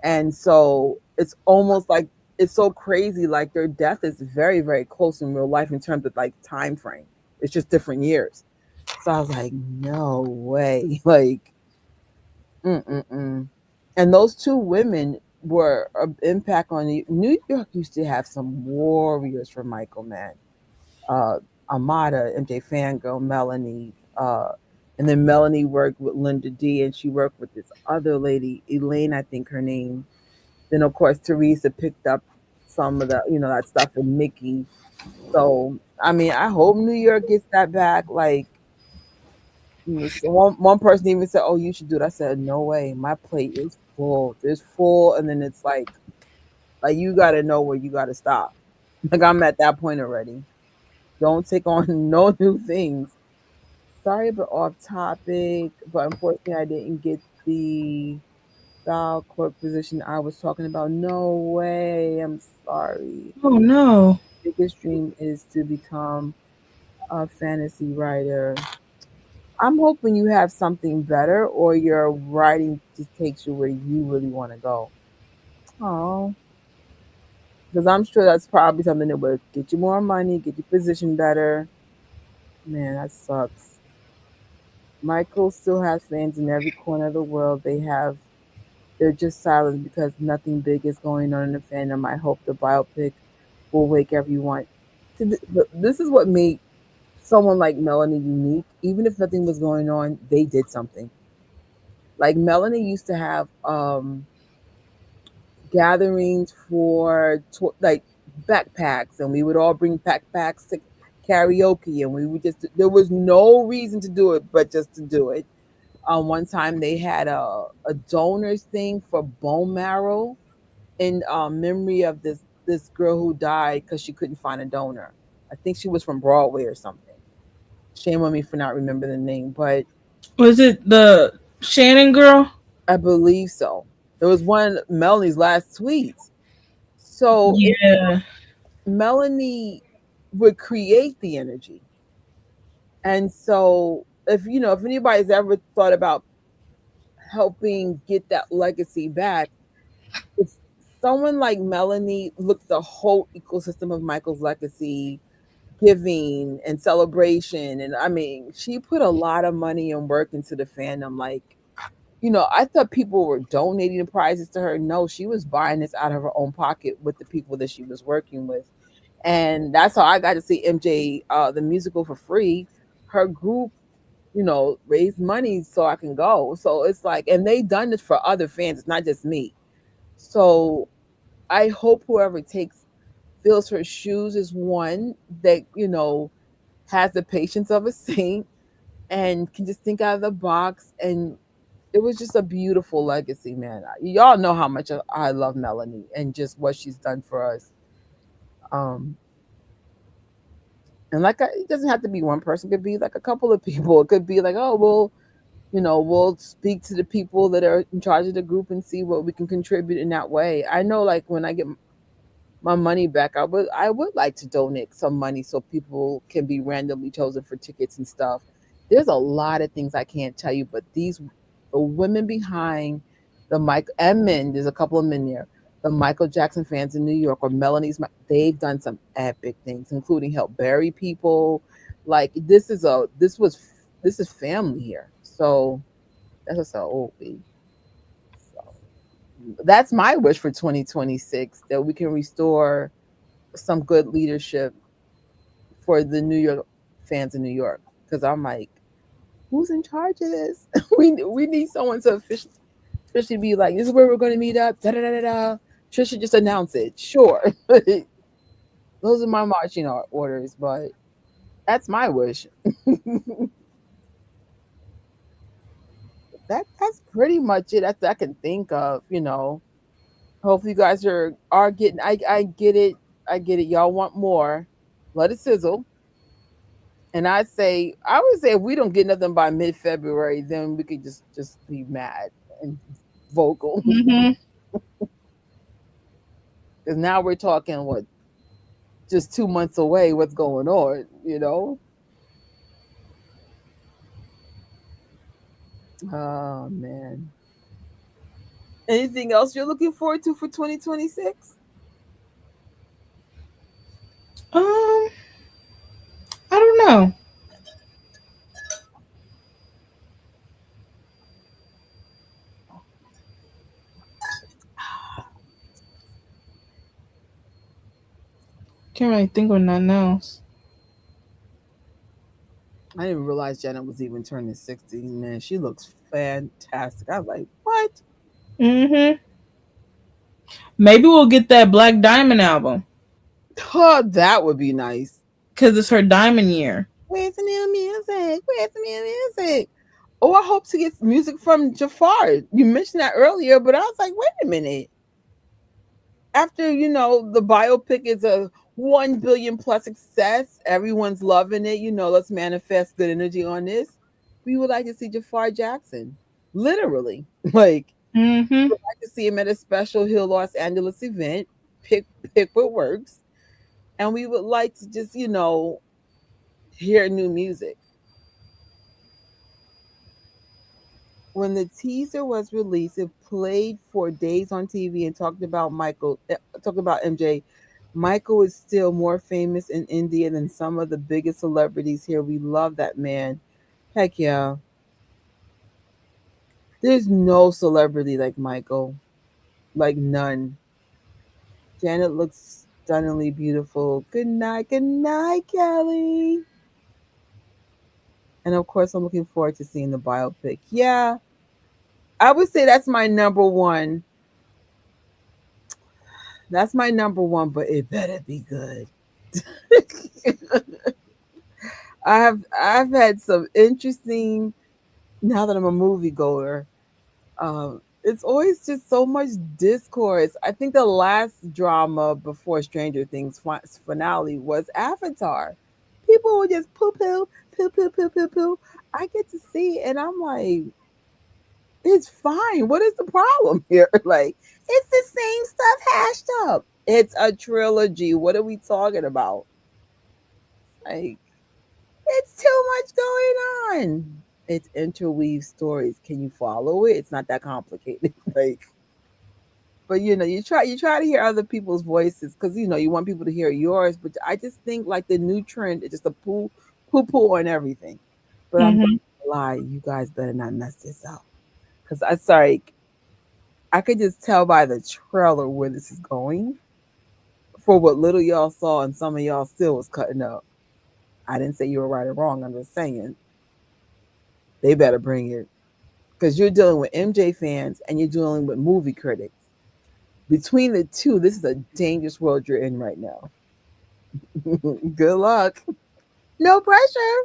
And so it's almost like it's so crazy. Like their death is very, very close in real life in terms of like time frame. It's just different years. So I was like, no way. Like, mm-mm-mm. And those two women were an impact on New York. Used to have some warriors for Michael, man. Uh, Amada, MJ Fangirl, Melanie, and then Melanie worked with Linda D, and she worked with this other lady, Elaine, I think her name. Then of course Teresa picked up some of the, that stuff, and Mickey. So I mean, I hope New York gets that back. Like, so one person even said, "Oh, you should do it." I said, "No way, my plate is full. It's full, and then it's like you got to know where you got to stop. Like I'm at that point already. Don't take on no new things. Sorry, but off topic. But unfortunately, I didn't get the style clerk position I was talking about. No way. I'm sorry. Oh no. Biggest dream is to become a fantasy writer. I'm hoping you have something better, or your writing just takes you where you really want to go. Oh, because I'm sure that's probably something that would get you more money, get your position better. Man, that sucks. Michael still has fans in every corner of the world. They're just silent because nothing big is going on in the fandom. I hope the biopic will wake everyone. This is what made someone like Melanie unique. Even if nothing was going on, they did something. Like Melanie used to have gatherings for like backpacks, and we would all bring backpacks to karaoke, and we would just there was no reason to do it but just to do it. One time they had a donors thing for bone marrow in memory of this girl who died because she couldn't find a donor. I think she was from Broadway or something. Shame on me for not remembering the name, but Was it the Shannon girl? I believe so. It was one of Melanie's last tweets. So Yeah. Melanie would create the energy. And so if anybody's ever thought about helping get that legacy back, if someone like Melanie looked at the whole ecosystem of Michael's legacy, giving and celebration, and I mean, she put a lot of money and work into the fandom. Like, I thought people were donating the prizes to her. No, she was buying this out of her own pocket with the people that she was working with. And that's how I got to see MJ the musical for free. Her group, raised money so I can go. So it's like, and they done this for other fans. It's not just me. So I hope whoever takes fills her shoes is one that has the patience of a saint and can just think out of the box. And it was just a beautiful legacy, man. Y'all know how much I love Melanie and just what she's done for us. Um, and it doesn't have to be one person. It could be like a couple of people. It could be like, oh, well, we'll speak to the people that are in charge of the group and see what we can contribute in that way. I know, like when I get my money back, I would like to donate some money so people can be randomly chosen for tickets and stuff. There's a lot of things I can't tell you, but the women behind the mic and men, there's a couple of men there, The Michael Jackson fans in New York or they've done some epic things, including help bury people. Like this is family here. So that's just so old. So that's my wish for 2026, that we can restore some good leadership for the New York fans in New York. Because I'm like, who's in charge of this? We need someone to officially be like, this is where we're going to meet up. Da da da da da. Trish should just announce it. Sure, those are my marching orders, but that's my wish. That's pretty much it. That's I can think of. Hopefully, you guys are getting. I get it. I get it. Y'all want more. Let it sizzle. And I would say if we don't get nothing by mid-February, then we could just be mad and vocal. Mm-hmm. Because now we're talking what, just 2 months away. What's going on? Oh man. Anything else you're looking forward to for 2026? Um, I don't know. Can't really think of nothing else. I didn't realize Janet was even turning 60. Man, she looks fantastic. I was like, what? Mm-hmm. Maybe we'll get that Black Diamond album Oh, that would be nice. because it's her diamond year. Where's the new music? Where's the new music? Oh, I hope to get music from Jafar. You mentioned that earlier, but I was like, wait a minute. After, the biopic is a 1 billion plus success, everyone's loving it. Let's manifest good energy on this. We would like to see Jafar Jackson. Literally. Like, Mm-hmm. would like to see him at a special Hill Los Angeles event. Pick pick what works. And we would like to just, hear new music. When the teaser was released, it played for days on TV and talked about MJ. Michael is still more famous in India than some of the biggest celebrities here. We love that man. Heck yeah. There's no celebrity like Michael. Like none. Janet looks stunningly beautiful. Good night, Kelly. And of course, I'm looking forward to seeing the biopic. Yeah, I would say that's my number one. That's my number one, but it better be good. I've had some interesting, now that I'm a movie goer. It's always just so much discourse. I think the last drama before Stranger Things finale was Avatar. People would just poo poo, poo poo, poo poo poo. I get to see it and I'm like, it's fine. What is the problem here? Like, it's the same stuff hashed up. It's a trilogy. What are we talking about? Like, it's too much going on. It's interweave stories. Can you follow it? It's not that complicated. Like, but you try to hear other people's voices because you want people to hear yours. But I just think like the new trend is just a poo on everything. But I'm not Mm-hmm. gonna lie, you guys better not mess this up. Cause I sorry, I could just tell by the trailer where this is going. For what little y'all saw, and some of y'all still was cutting up. I didn't say you were right or wrong. I'm just saying they better bring it because you're dealing with MJ fans and you're dealing with movie critics. Between the two, this is a dangerous world you're in right now. Good luck. No pressure.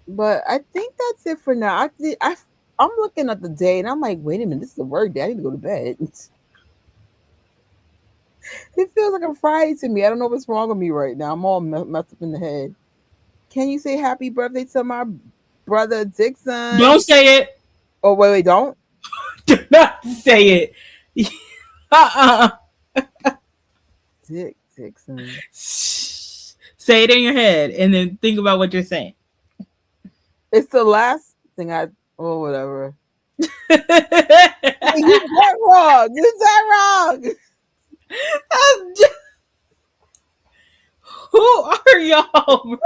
But I think that's it for now. I'm looking at the day and I'm like, wait a minute, this is a work day. I need to go to bed. It feels like a Friday to me. I don't know what's wrong with me right now. I'm all messed up in the head. Can you say happy birthday to my brother Dixon? Don't say it. Oh wait, don't. Do not say it. Uh-uh. Dixon. Say it in your head and then think about what you're saying. It's the last thing I. Oh whatever. Hey, you said wrong. You said wrong. Who are y'all?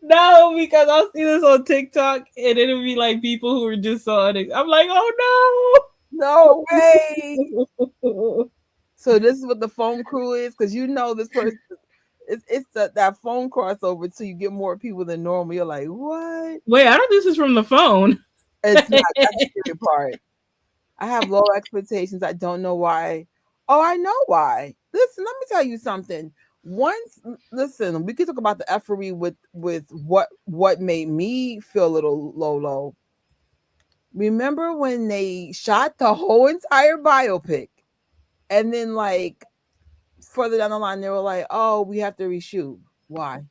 No, because I'll see this on TikTok and it'll be like people who are just on it. I'm like, No way. oh So this is what the phone crew is, because you know this person. It's that phone crossover till you get more people than normal. You're like, what? Wait, I don't think this is from the phone. It's not. That's the scary part. I have low expectations. I don't know why. Oh, I know why. Listen, let me tell you something. Once, listen, we can talk about the effery with what made me feel a little low. Remember when they shot the whole entire biopic, and then like further down the line, they were like, "Oh, we have to reshoot. Why?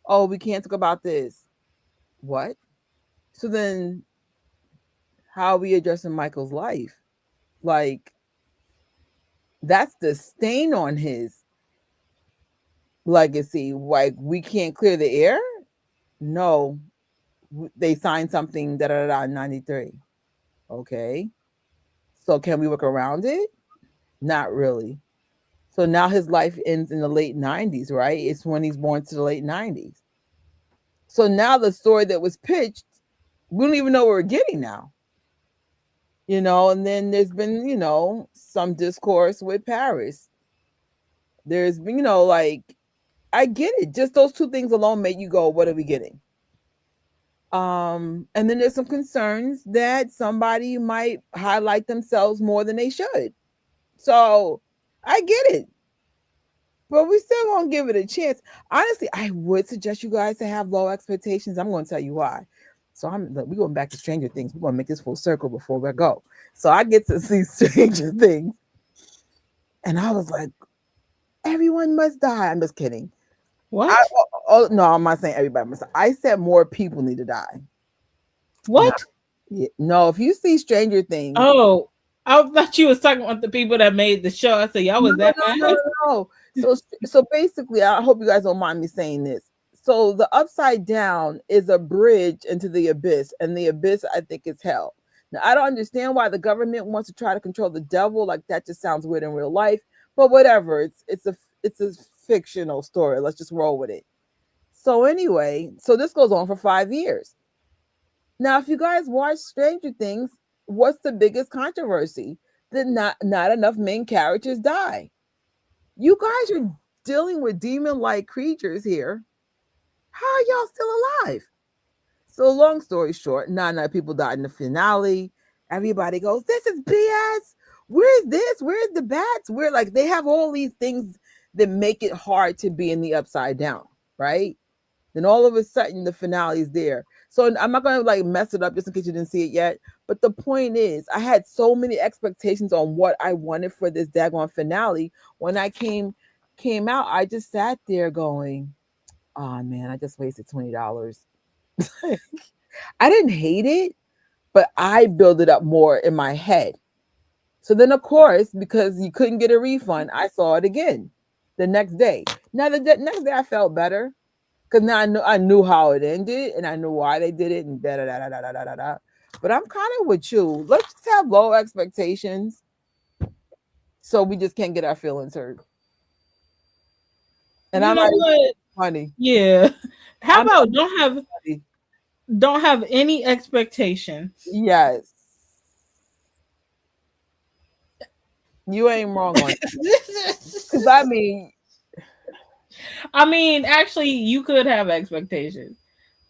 Oh, we can't talk about this. What? So then, how are we addressing Michael's life? Like, that's the stain on his legacy. Like, we can't clear the air. No, they signed something da da da 93. Okay, so can we work around it? Not really. So now his life ends in the late 90s, right? It's when he's born to the late 90s. So now the story that was pitched, we don't even know what we're getting now. And then there's been, some discourse with Paris. There's been, like, I get it. Just those two things alone make you go, what are we getting? And then there's some concerns that somebody might highlight themselves more than they should. So I get it. But we still gonna give it a chance. Honestly, I would suggest you guys to have low expectations. I'm gonna tell you why. So we're going back to Stranger Things. We're gonna make this full circle before we go. So I get to see Stranger Things, and I was like, everyone must die. I'm just kidding. What? No, I'm not saying everybody must die. I said more people need to die. No, What? no, if you see Stranger Things, Oh, I thought you was talking about the people that made the show. I said y'all no, was that no, no, mad. no. So basically, I hope you guys don't mind me saying this. So the upside down is a bridge into the abyss, and the abyss, I think, is hell. Now, I don't understand why the government wants to try to control the devil. Like, that just sounds weird in real life, but whatever. It's a fictional story. Let's just roll with it. So anyway, so this goes on for 5 years. Now, if you guys watch Stranger Things, what's the biggest controversy? That not enough main characters die. You guys are dealing with demon-like creatures here. How are y'all still alive? So, long story short, not enough people died in the finale. Everybody goes, "This is BS. Where's this? Where's the bats? Where, like, they have all these things that make it hard to be in the upside down, right?" Then all of a sudden the finale is there. So I'm not gonna like mess it up just in case you didn't see it yet. But the point is, I had so many expectations on what I wanted for this daggone finale. When I came out, I just sat there going, "Oh man, I just wasted $20." I didn't hate it, but I built it up more in my head. So then, of course, because you couldn't get a refund, I saw it again the next day. Now the next day I felt better because now I knew how it ended and I knew why they did it and da da da da da da da da. But I'm kind of with you. Let's just have low expectations so we just can't get our feelings hurt. And You I'm know not even what? funny. Yeah. How I'm about not funny. don't have any expectations? Yes, you ain't wrong on that. Because I mean, I mean, actually, you could have expectations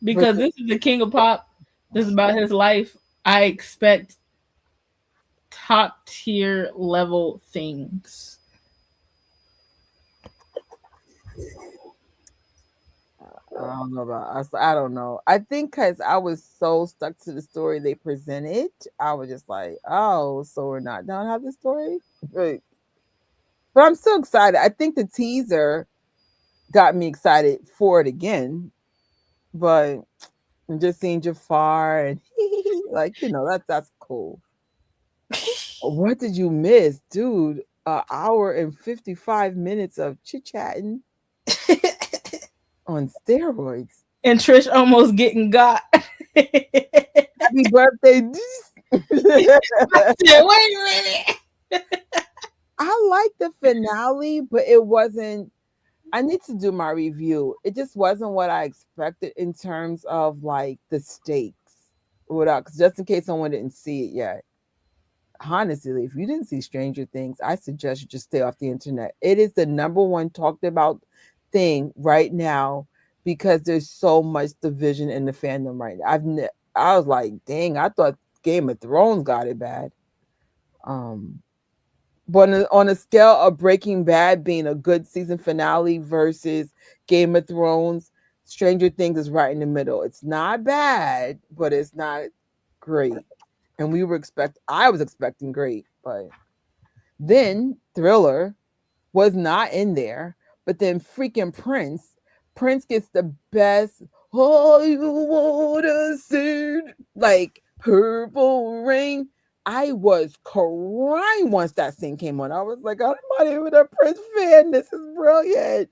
but because this is the king of pop. This is about his life. I expect top tier level things. I don't know about us. I don't know. I think because I was so stuck to the story they presented, I was just like, oh, so we're not done have the story. But I'm still excited. I think the teaser got me excited for it again. But just seeing Jafar and like, that's cool. What did you miss, dude? An hour and 55 minutes of chit chatting on steroids. And Trish almost getting got. Happy birthday. I said, wait a minute. I like the finale, but it wasn't. I need to do my review. It just wasn't what I expected in terms of like the stakes. Without, 'cause just in case someone didn't see it yet. Honestly, if you didn't see Stranger Things, I suggest you just stay off the internet. It is the number one talked about thing right now because there's so much division in the fandom right now. I was like, dang, I thought Game of Thrones got it bad. Um, but on a scale of Breaking Bad being a good season finale versus Game of Thrones, Stranger Things is right in the middle. It's not bad, but it's not great. And I was expecting great, but then Thriller was not in there. But then freaking Prince gets the best. Oh, you wanna see like Purple Rain. I was crying once that scene came on. I was like, I'm not even a Prince fan. This is brilliant.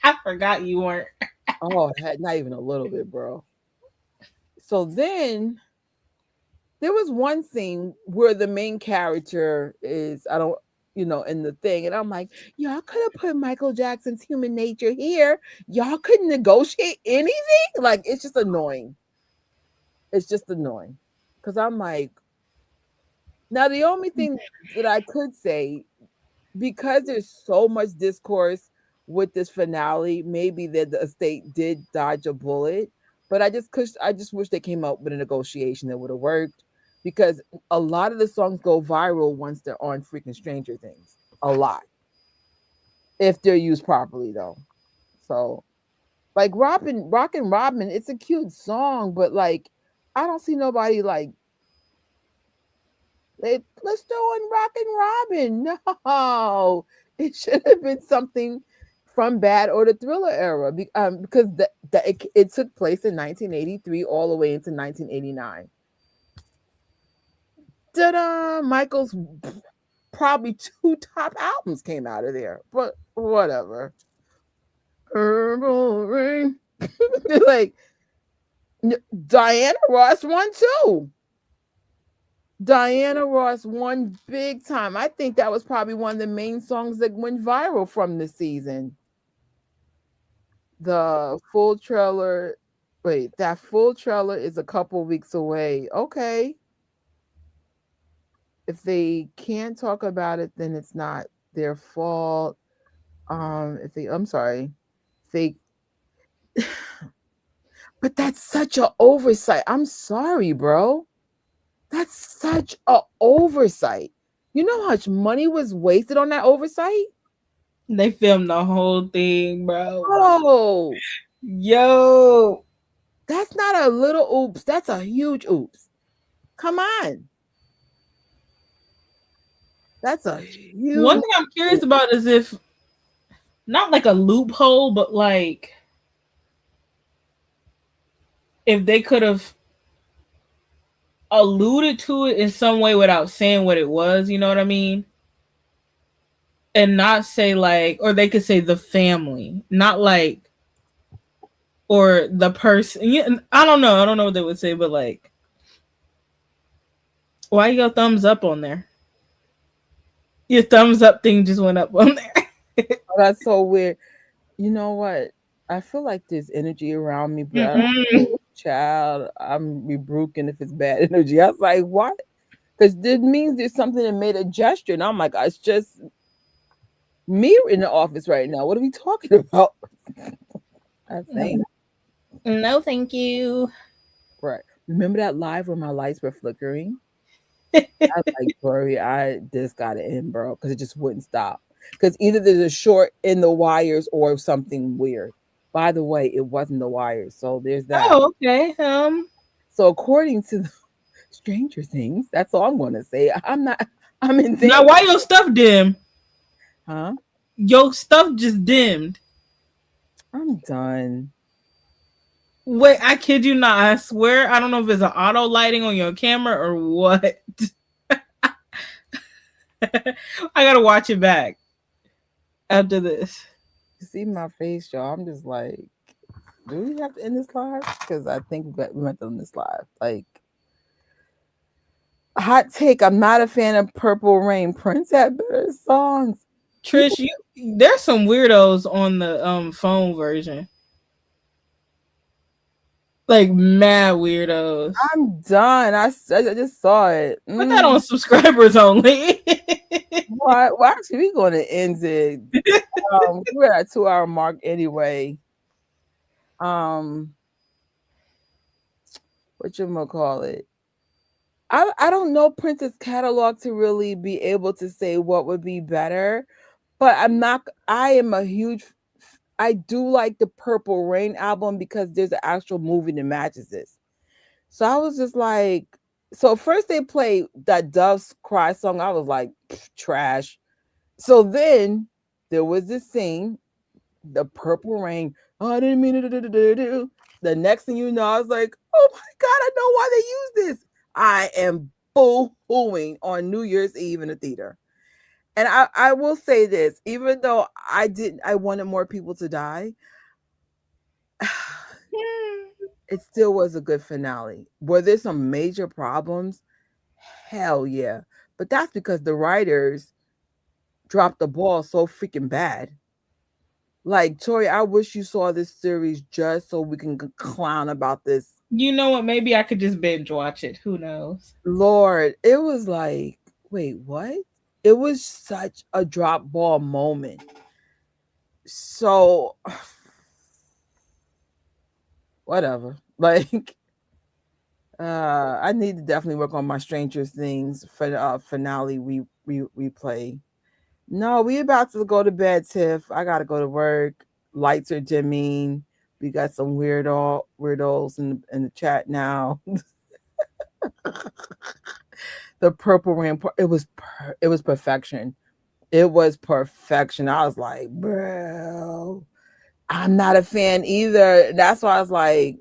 I forgot you weren't. Oh, not even a little bit, bro. So then there was one scene where the main character is, I don't, in the thing, and I'm like, y'all could have put Michael Jackson's Human Nature here. Y'all couldn't negotiate anything. Like, it's just annoying. It's just annoying because I'm like, now the only thing that I could say, because there's so much discourse with this finale, maybe that the estate did dodge a bullet. But I just wish they came up with a negotiation that would have worked because a lot of the songs go viral once they're on freaking Stranger Things. A lot. If they're used properly though. So like Rockin' Robin, it's a cute song, but like I don't see nobody like let's throw in Rockin' Robin. No, it should have been something from Bad or the Thriller era because it took place in 1983 all the way into 1989. Ta-da! Michael's probably two top albums came out of there, but whatever. Purple Rain. Like Diana Ross won too. Diana Ross won big time. I think that was probably one of the main songs that went viral from the season. The full trailer, wait, that full trailer is a couple weeks away. Okay. If they can't talk about it, then it's not their fault. I'm sorry. They But that's such a oversight. I'm sorry, bro. That's such a oversight. You know how much money was wasted on that oversight? They filmed the whole thing, bro. Oh, Yo. that's not a little oops. That's a huge oops. Come on. That's a One huge thing I'm curious oops. about is if not like a loophole, but like if they could have alluded to it in some way without saying what it was, you know what I mean? And not say like, or they could say the family, not like, or the person. Yeah, I don't know. I don't know what they would say, but like, why you got thumbs up on there? Your thumbs up thing just went up on there. Oh, that's so weird. You know what? I feel like there's energy around me, but I don't Mm-mm. know, child. I'm rebuking if it's bad energy. I was like, what? Because it means there's something that made a gesture. And I'm like, it's just me in the office right now. What are we talking about? I think. No, thank you. Right. Remember that live where my lights were flickering? I was like, Glory, I this gotta end, bro, because it just wouldn't stop. Because either there's a short in the wires or something weird. By the way, it wasn't the wires, so there's that. Oh, okay. So according to the Stranger Things, that's all I'm gonna say. I'm not. I'm in Now danger, why your stuff dim? huh? Your stuff just dimmed. I'm done. Wait, I kid you not. I swear, I don't know if it's an auto lighting on your camera or what. I gotta watch it back after this. You see my face, y'all. I'm just like, Do we have to end this live? Because I think we meant to end this live. Like, hot take. I'm not a fan of Purple Rain. Prince had better songs. People, Trish, there's some weirdos on the phone version. Like mad weirdos. I'm done. I just saw it. Put that on subscribers only. Why? Well, actually, we're going to end it. We're at 2 hour mark anyway. Um, what you gonna call it? I don't know Prince's catalog to really be able to say what would be better, but I am a huge. I do like the Purple Rain album because there's an actual movie that matches this. So I was just like, so first they played that Dove's Cry song. I was like, trash. So then there was this scene, the Purple Rain. Oh, I didn't mean it. The next thing you know, I was like, oh my God, I know why they use this. I am boo-hooing on New Year's Eve in the theater. And I will say this, even though I wanted more people to die, it still was a good finale. Were there some major problems? Hell yeah. But that's because the writers dropped the ball so freaking bad. Like, Tori, I wish you saw this series just so we can clown about this. You know what? Maybe I could just binge watch it. Who knows? Lord, it was like, wait, what? It was such a drop ball moment. So, whatever. Like, I need to definitely work on my Stranger Things for finale replay. No, we about to go to bed, Tiff. I gotta go to work. Lights are dimming. We got some weirdos in the chat now. The Purple Rain, it was perfection. It was perfection. I was like, bro, I'm not a fan either. That's why I was like,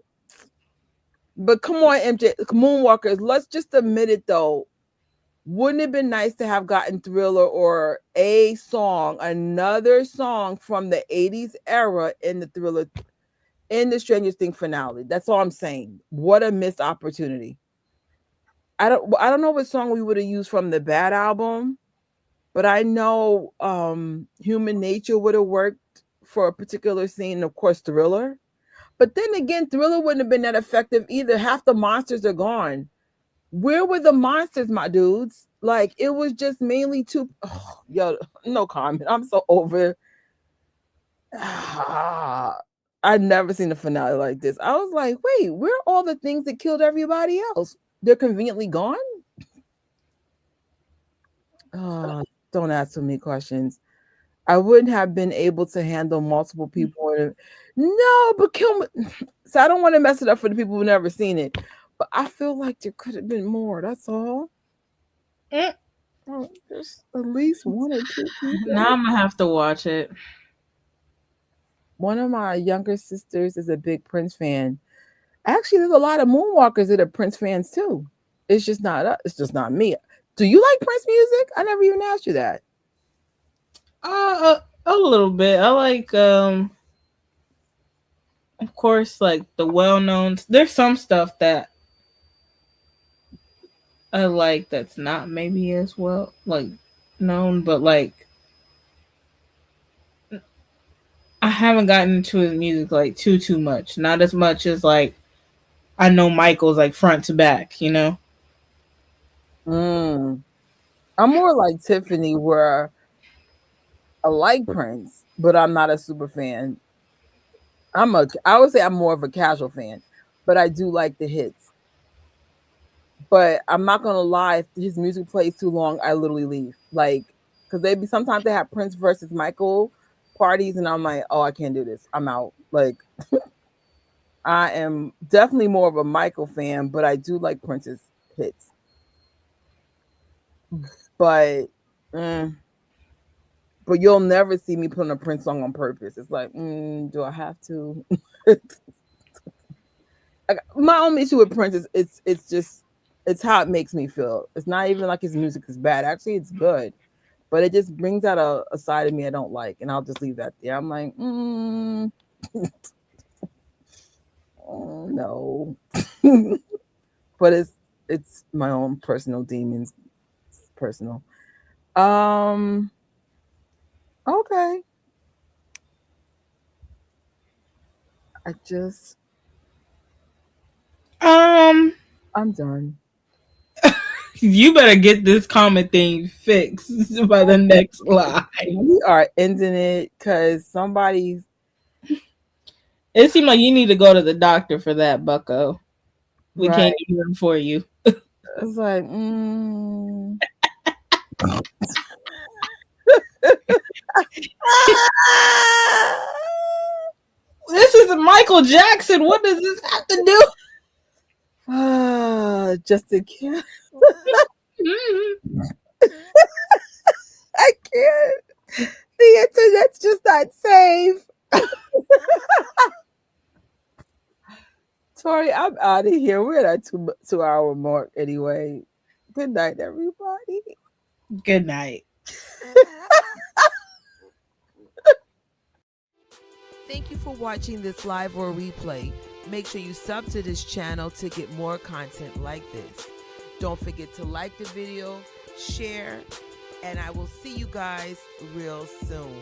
but come on, MJ, Moonwalkers, let's just admit it though. Wouldn't it have been nice to have gotten Thriller or another song from the 80s era in the Thriller, in the Stranger Things finale? That's all I'm saying. What a missed opportunity. I don't know what song we would have used from the Bad album, but I know Human Nature would have worked for a particular scene, of course, Thriller. But then again, Thriller wouldn't have been that effective either. Half the monsters are gone. Where were the monsters, my dudes? Like, it was just mainly yo, no comment. I'm so over. I've never seen a finale like this. I was like, wait, where are all the things that killed everybody else? They're conveniently gone? Don't ask so many questions. I wouldn't have been able to handle multiple people. No, but kill me. So I don't want to mess it up for the people who've never seen it. But I feel like there could have been more. That's all. There's at least one or two people. Now I'm gonna have to watch it. One of my younger sisters is a big Prince fan. Actually, there's a lot of Moonwalkers that are Prince fans too. It's just not us. It's just not me. Do you like Prince music? I never even asked you that. A little bit. I like of course, like the well known. There's some stuff that I like that's not maybe as well like known, but like I haven't gotten into his music like too much. Not as much as like I know Michael's like front to back, you know. I'm more like Tiffany, where I like Prince, but I'm not a super fan. I would say I'm more of a casual fan, but I do like the hits. But I'm not gonna lie, if his music plays too long, I literally leave. Like, because sometimes they have Prince versus Michael parties, and I'm like, oh, I can't do this. I'm out. Like, I am definitely more of a Michael fan, but I do like Prince's hits. But but you'll never see me putting a Prince song on purpose. It's like, do I have to? My only issue with Prince is it's how it makes me feel. It's not even like his music is bad. Actually, it's good, but it just brings out a side of me I don't like, and I'll just leave that there. I'm like, No. But it's my own personal demons. It's personal. Um. Okay. I just. Um, I'm done. you better get this comment thing fixed by the next live. We are ending it because somebody's It seems like you need to go to the doctor for that, Bucko. We right. can't do it for you. It's like, This is Michael Jackson. What does this have to do? just a kid. Mhm. I can't. The internet's just not safe. Tori, I'm out of here. We're at our 2 hour mark anyway. Good night, everybody. Good night. Thank you for watching this live or replay. Make sure you sub to this channel to get more content like this. Don't forget to like the video, share, and I will see you guys real soon.